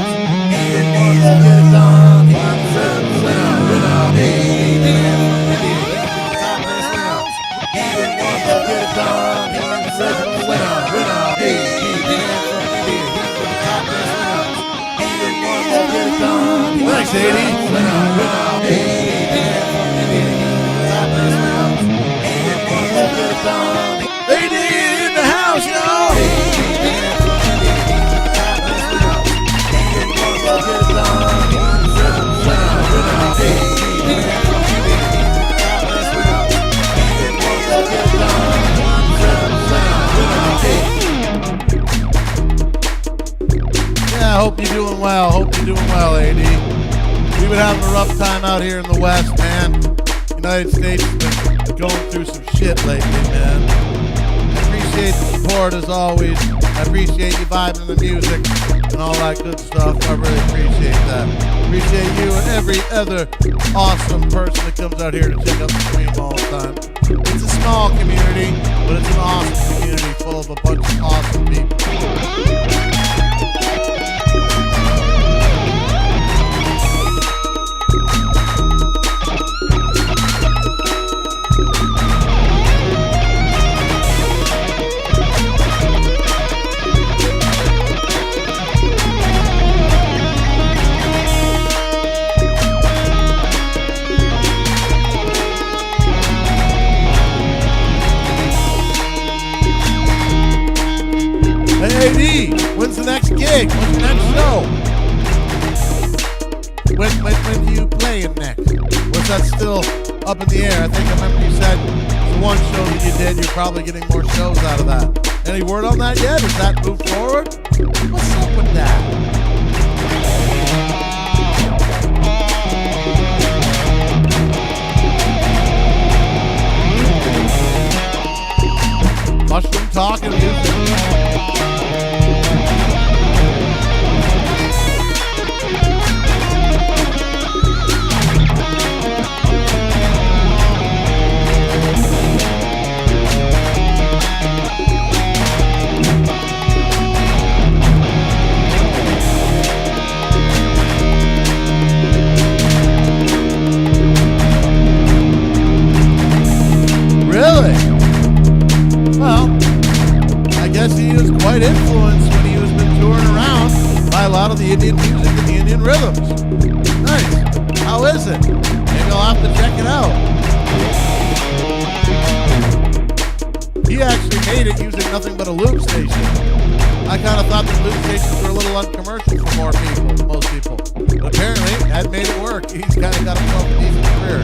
He was one who'll get it done. He's the original winner. AD, the man from India, he's a guitar player swinger. He was one who'll get it done. He's the original winner. AD, the man from India, he's a guitar player swinger. He was one who'll get it done. Thanks, AD. AD, the man from India, he's a guitar player swinger. He was one who'll get it done. AD in the house, yo. AD, the man from India, he's a guitar player swinger. He was one who'll get it done. He's the original winner. AD, the man from India, he's a guitar player swinger. He was one who'll get it done. He's the original winner. Yeah, I hope you're doing well. AD. We've been having a rough time out here in the West, man. United States has been going through some shit lately, man. I appreciate the support as always. I appreciate you vibing the music and all that good stuff. I really appreciate that. Appreciate you and every other awesome person that comes out here to check out the stream all the time. It's a small community, but it's an awesome community full of a bunch of awesome people. AD, when's the next gig? When's the next show? When do you play in next? Was that still up in the air? I think I remember you said the one show that you did, you're probably getting more shows out of that. Any word on that yet? Has that moved forward? What's up with that? Mushroom talk and music. Really? Well, I guess he was quite influenced when he was been touring around by a lot of the Indian music and the Indian rhythms. Nice. How is it? Maybe I'll have to check it out. He actually made it using nothing but a loop station. I kind of thought that loop stations were a little uncommercial for most people. But apparently, that made it work. He's kind of got himself a decent career.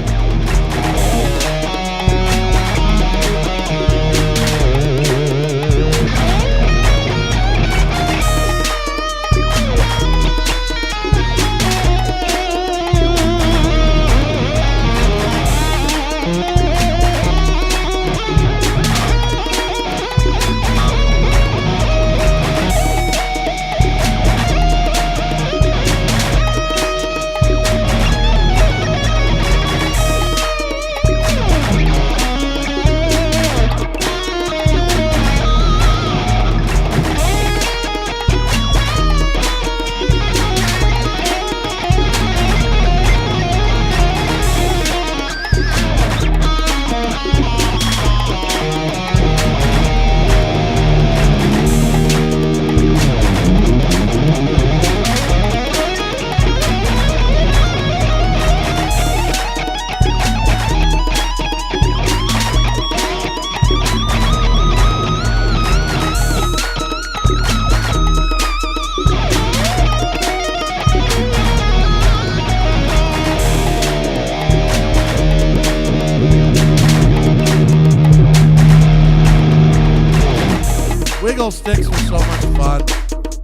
pedal sticks were so much fun.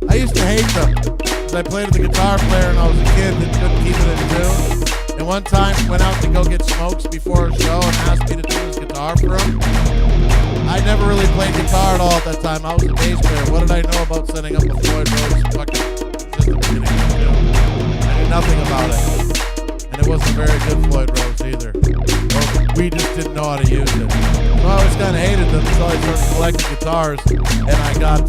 I used to hate them because I played with a guitar player and I was a kid that couldn't keep it in tune. And one time went out to go get smokes before a show and asked me to tune his guitar for him. I never really played guitar at all at that time. I was a bass player. What did I know about setting up a Floyd Rose fucking system getting it in tune? I knew nothing about it. And it wasn't a very good Floyd Rose either. Or we just didn't know how to use it. So I always kind of hated them until I started collecting guitars. And I got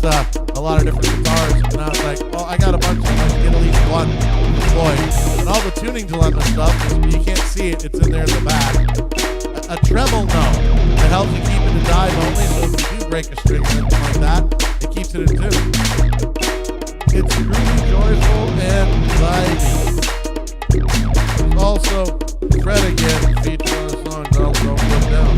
a lot of different guitars. And I was like, well, I got a bunch of them. I should get at least one for Floyd. And all the tuning dilemma stuff, you can't see it. It's in there in the back. A treble note that helps you keep it to dive only. So if you do break a string or anything like that, it keeps it in tune. It's truly joyful and vibey. Also, Fred again featured on the song Girls Don't Look Down.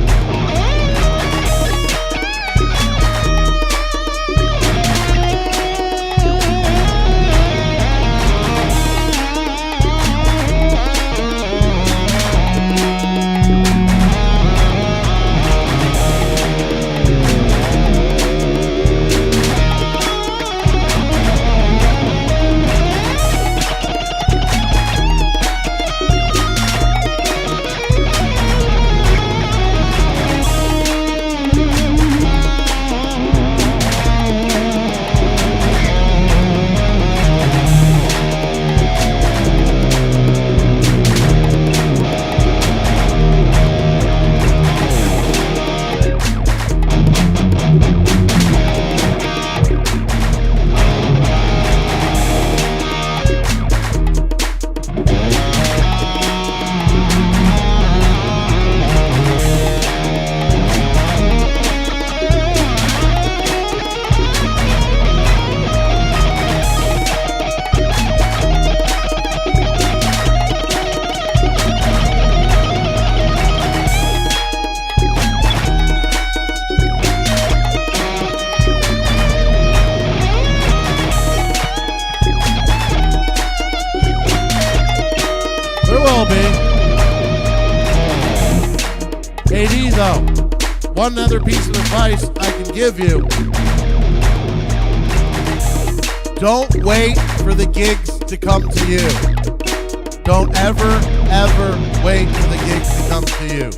AD though, one other piece of advice I can give you. Don't wait for the gigs to come to you. Don't ever wait for the gigs to come to you.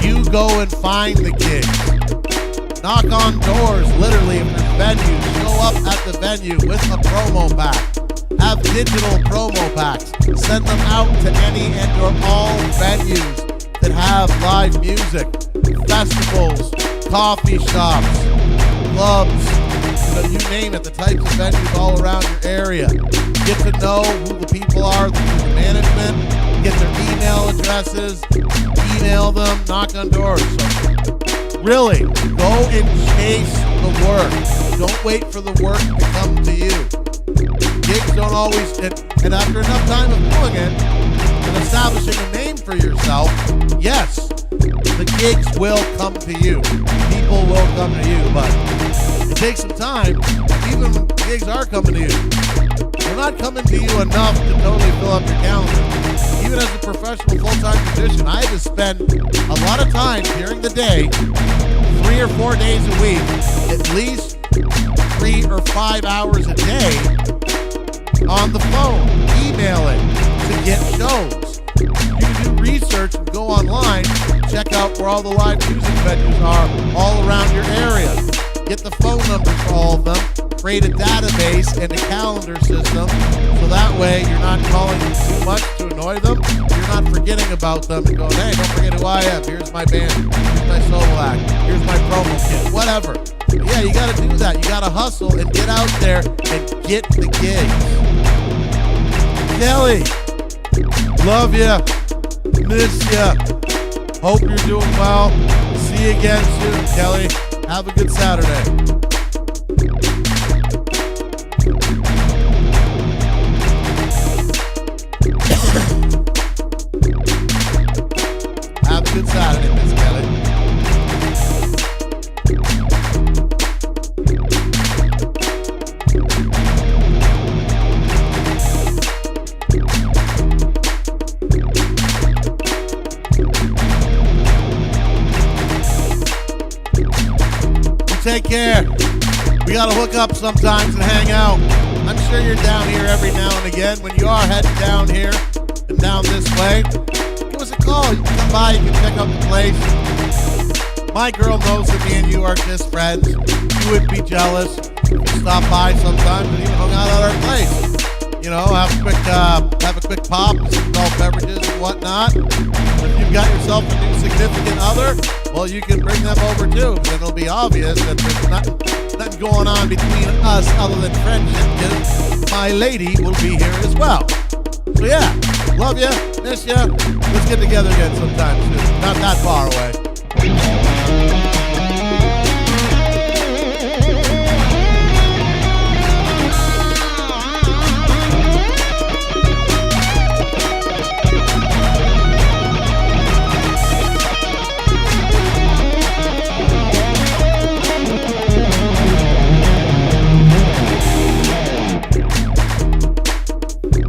You go and find the gigs. Knock on doors, literally, if there's venues. Show up at the venue with a promo pack. Have digital promo packs. Send them out to any and or all venues that have live music, festivals, coffee shops, clubs, you name it, the types of venues all around your area. Get to know who the people are, the management, get their email addresses, email them, knock on doors. So really, go and chase the work. Don't wait for the work to come to you. Gigs don't always, and after enough time of doing it, and establishing a name for yourself, yes, the gigs will come to you. People will come to you, but it takes some time. Even when gigs are coming to you, they're not coming to you enough to totally fill up your calendar. Even as a professional full-time musician, I had to spend a lot of time during the day, 3 or 4 days a week, at least 3 or 5 hours a day on the phone, emailing to get shows. You can do research and go online, check out where all the live music venues are all around your area. Get the phone numbers for all of them, create a database and a calendar system, so that way you're not calling them too much to annoy them. You're not forgetting about them and going, hey, don't forget who I am. Here's my band. Here's my solo act. Here's my promo kit. Whatever. But yeah, you got to do that. You got to hustle and get out there and get the gigs. Kelly, love ya, miss ya, hope you're doing well. See you again soon, Kelly. Have a good Saturday. Have a good Saturday, Miss Kelly. Take care. We gotta hook up sometimes and hang out. I'm sure you're down here every now and again. When you are heading down here and down this way, give us a call. You can come by, you can check out the place. My girl knows that me and you are just friends. You would be jealous if you stop by sometimes and even hung out at our place. You know, have a quick pop, some adult beverages and whatnot. If you've got yourself a new significant other, well, you can bring them over too. Then it'll be obvious that there's nothing going on between us other than friendship, because my lady will be here as well. So yeah, love ya, miss ya. Let's get together again sometime soon. Not that far away.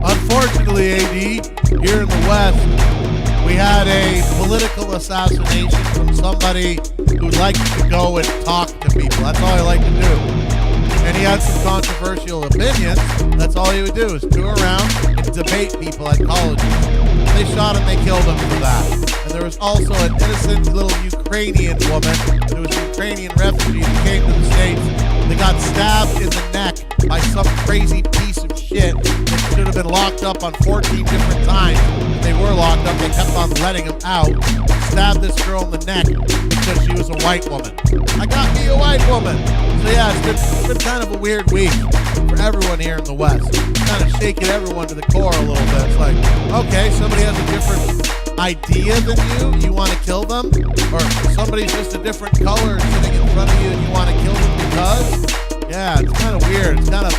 Unfortunately, AD, here in the West, we had a political assassination from somebody who liked to go and talk to people. That's all he liked to do. And he had some controversial opinions. That's all he would do, is tour around and debate people at colleges. They shot him, they killed him for that. And there was also an innocent little Ukrainian woman. There was a Ukrainian refugee who came to the States. They got stabbed in the neck by some crazy piece of shit that should have been locked up on 14 different times. When they were locked up, they kept on letting them out. Stabbed this girl in the neck because she was a white woman. I got me a white woman. So yeah, it's been kind of a weird week for everyone here in the West. Kind of shaking everyone to the core a little bit. It's like, okay, somebody has a different idea than you want to kill them? Or somebody's just a different color sitting in front of you and you want to kill them because? Yeah, it's kind of weird. It's kind of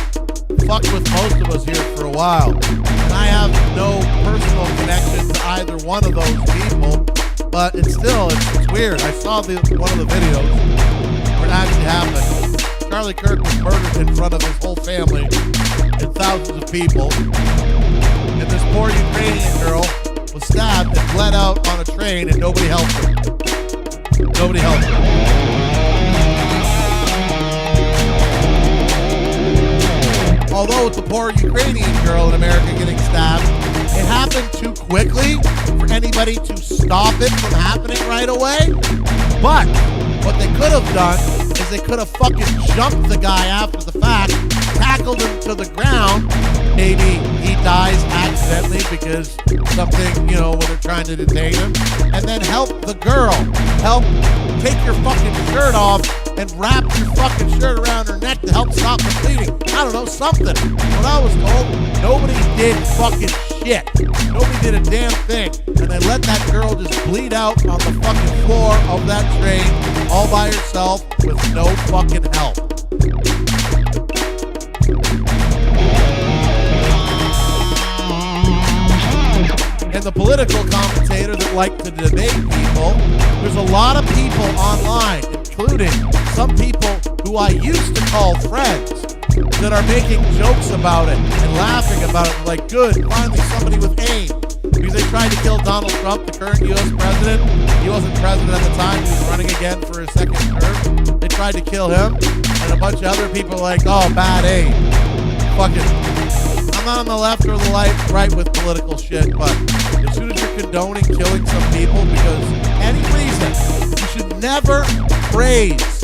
fucked with most of us here for a while. And I have no personal connection to either one of those people, but it's weird. I saw one of the videos where it actually happened. Charlie Kirk was murdered in front of his whole family and thousands of people. And this poor Ukrainian girl was stabbed and bled out on a train and nobody helped her. Nobody helped her. Although with the poor Ukrainian girl in America getting stabbed, it happened too quickly for anybody to stop it from happening right away. But what they could have done is they could have fucking jumped the guy after the fact, tackled him to the ground. Maybe he dies accidentally because something, when they're trying to detain him. And then help the girl. Help take your fucking shirt off and wrap your fucking shirt around her neck to help stop the bleeding. I don't know, something. What I was told, nobody did fucking shit. Nobody did a damn thing. And they let that girl just bleed out on the fucking floor of that train all by herself with no fucking help. And the political commentator that like to debate people, there's a lot of people online, including some people who I used to call friends, that are making jokes about it and laughing about it. Like, good, finally somebody with aim. Because they tried to kill Donald Trump, the current U.S. president. He wasn't president at the time. He was running again for his second term. They tried to kill him. And a bunch of other people were like, oh, bad aim. Fuck it. I'm not on the left or the right with political shit, but as soon as you're condoning killing some people because any reason, you should never praise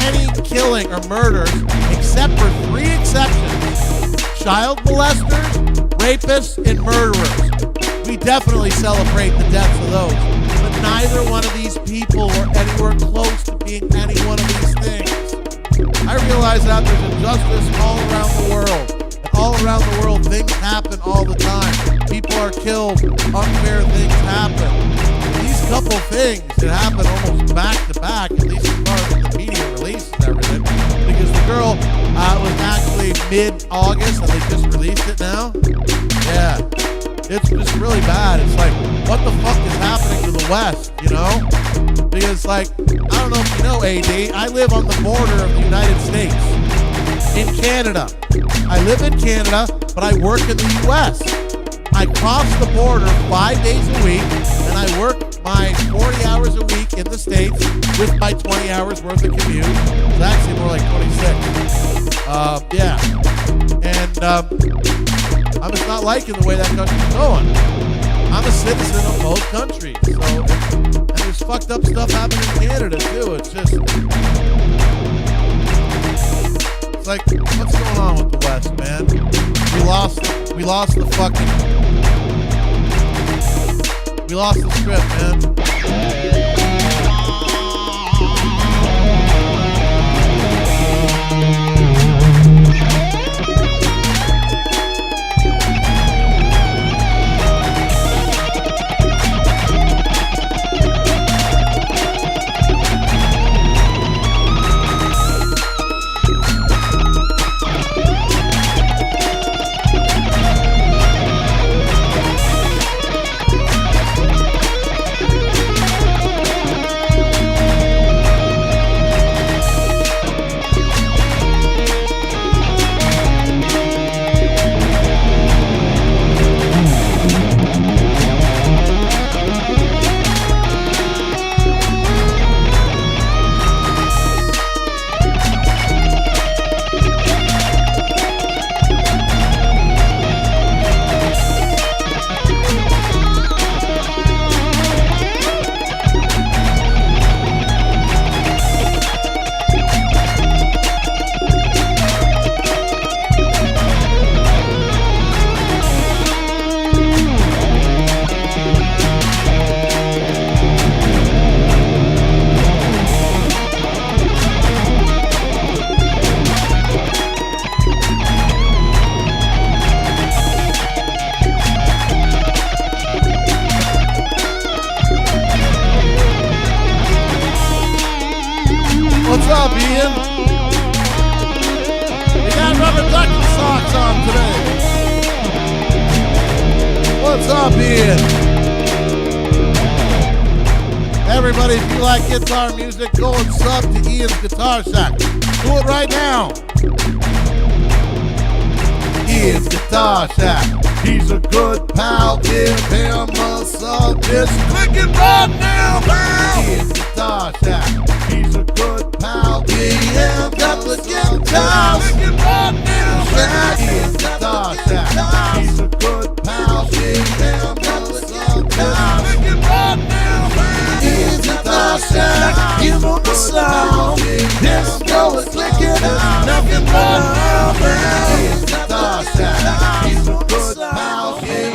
any killing or murders except for 3 exceptions: child molesters, rapists, and murderers. We definitely celebrate the deaths of those, but neither one of these people were anywhere close to being any one of these things. I realize that there's injustice all around the world. All around the world, things happen all the time. People are killed. Unfair things happen. These couple things that happen almost back to back, at least as far as the media releases everything, because the girl was actually mid-August and they just released it now. Yeah, it's just really bad. It's like, what the fuck is happening to the West, Because, I don't know if you know, AD, I live on the border of the United States. In Canada. I live in Canada, but I work in the U.S. I cross the border 5 days a week, and I work my 40 hours a week in the States with my 20 hours worth of commute. It's actually more like 26. Yeah. And I'm just not liking the way that country's going. I'm a citizen of both countries. So, and there's fucked up stuff happening in Canada too. It's just, it's like, what's going on with the West, man? We lost the script, man. What's up, Ian? We got rubber ducky socks on today. What's up, Ian? Everybody, if you like guitar music, go and sub to Ian's Guitar Shack. Do it right now. Ian's Guitar Shack. He's a good pal. Give him a sub. Just click it right now, pal. Ian's Guitar Shack. He's a good pal. Ian got the guitar. Click it right now, Shack. Ian's Guitar Shack. He's a good pal. Ian got the guitar. Click it right now, man. Ian's Guitar Shack. Give him the sound. Just go and click it out. Nothing but now, man. Ian's Guitar Shack. He's a good pal. Ian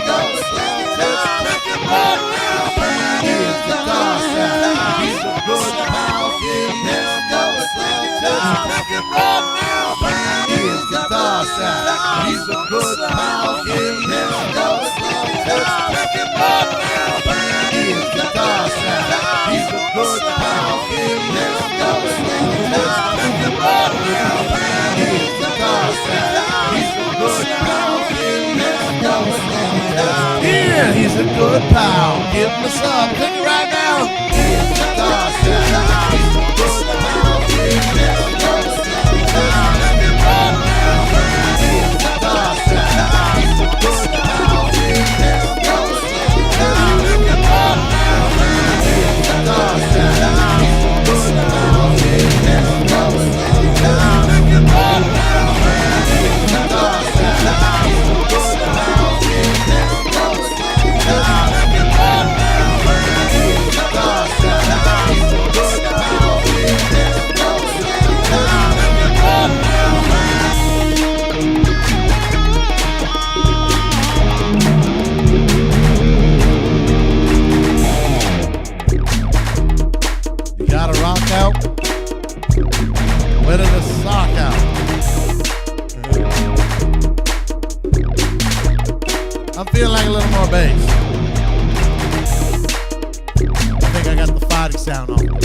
got the guitar. Click it right now, man. Ian's Guitar Shack. He's a good pal. Ian got the guitar. Click it right now, man. Ian's Guitar Shack. He's a good pal. Ian got the guitar. Click it right now, man. Ian's Guitar Shack. He's a good pal. Ian got the guitar. Click it right now, man. Ian's Guitar Shack. He's a good pal. Ian got the guitar. Yeah, he's a good pal. Give him a sub. Click it right now. Ian's Guitar Shack. He's a good pal. Ian got the guitar. Click it right now, man. Ian's Guitar Shack. He's a good pal. Ian got the guitar. Click it right now, man. Ian's Guitar Shack. He's a good pal. Ian got the guitar. Click it right now, man. Ian's Guitar Shack. He's a good pal. Ian got the guitar. Click it right now, man. Ian's Guitar Shack. He's a good pal. Ian got the guitar. Click it right now, man. You got a rock out? Where did the sock out? I'm feeling like a little more bass. I think I got the Fadi sound on the bass.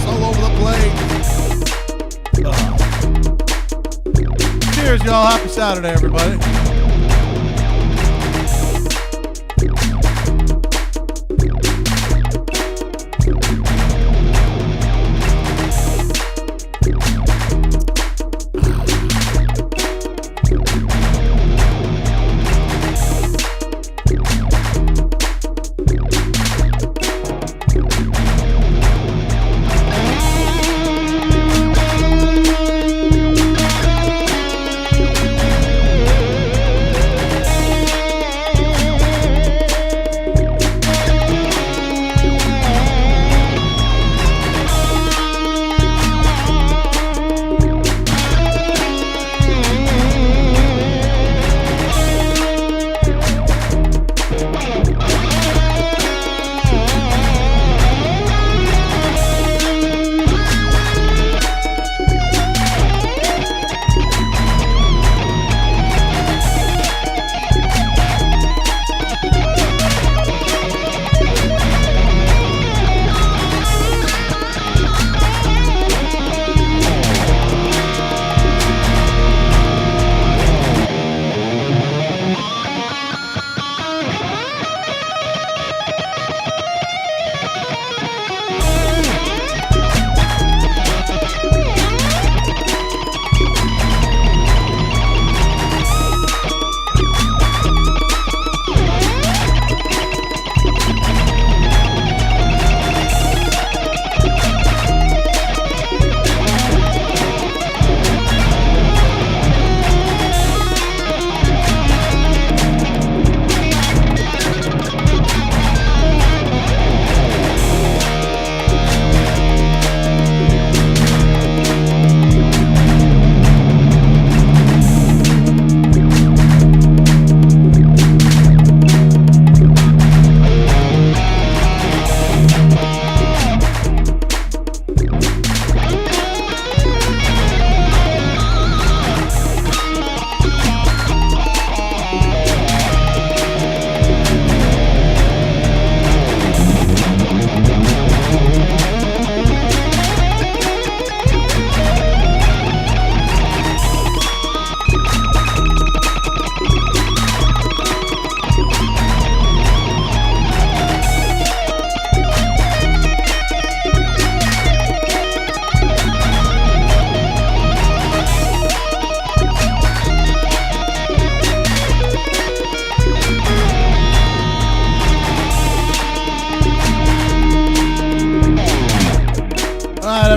all over the place. Cheers, y'all. Happy Saturday, everybody.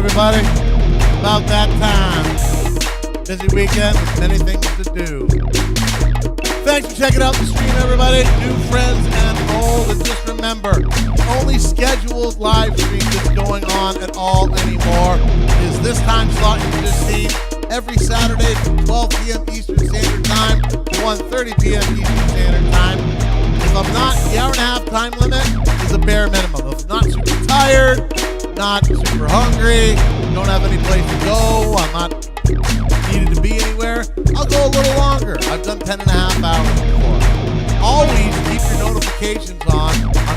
Everybody, about that time. Busy weekend with many things to do. Thanks for checking out the stream, everybody. New friends and old. And just remember, the only scheduled live stream that's going on at all anymore is this time slot you just seen every Saturday from 12 p.m. Eastern Standard Time to 1:30 p.m. Eastern Standard Time. If I'm not, the hour and a half time limit is a bare minimum. If I'm not super tired, not super hungry, don't have any place to go, I'm not needed to be anywhere, I'll go a little longer. I've done 10 and a half hours before. Always keep your notifications on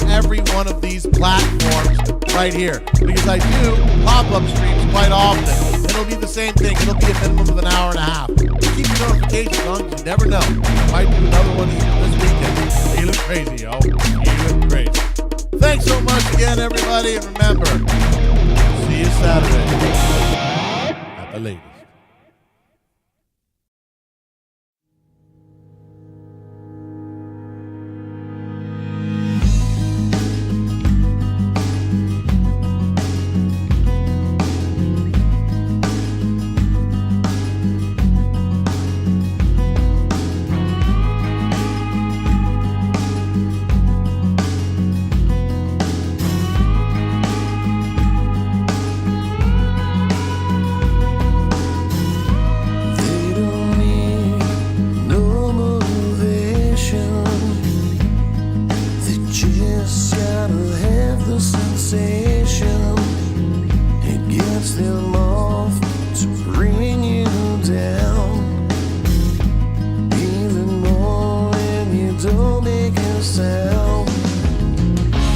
every one of these platforms right here, because I do pop-up streams quite often. It'll be the same thing. It'll be a minimum of an hour and a half. Keep your notifications on, because you never know. I might do another one even this weekend. Feeling crazy, yo. Feeling crazy. Thanks so much again, everybody, and remember, see you Saturday at the latest.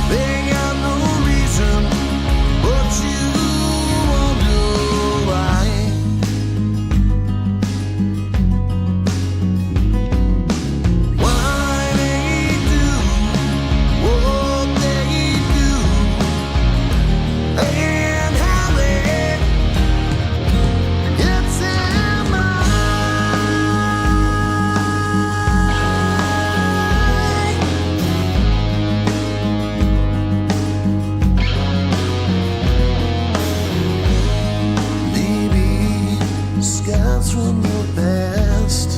They got no reason but you. lines from the past.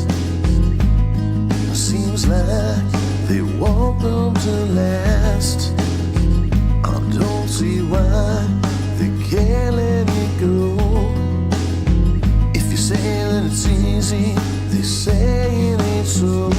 Seems like they want them to last. I don't see why they can't let it go. If you say that it's easy, they say it ain't so.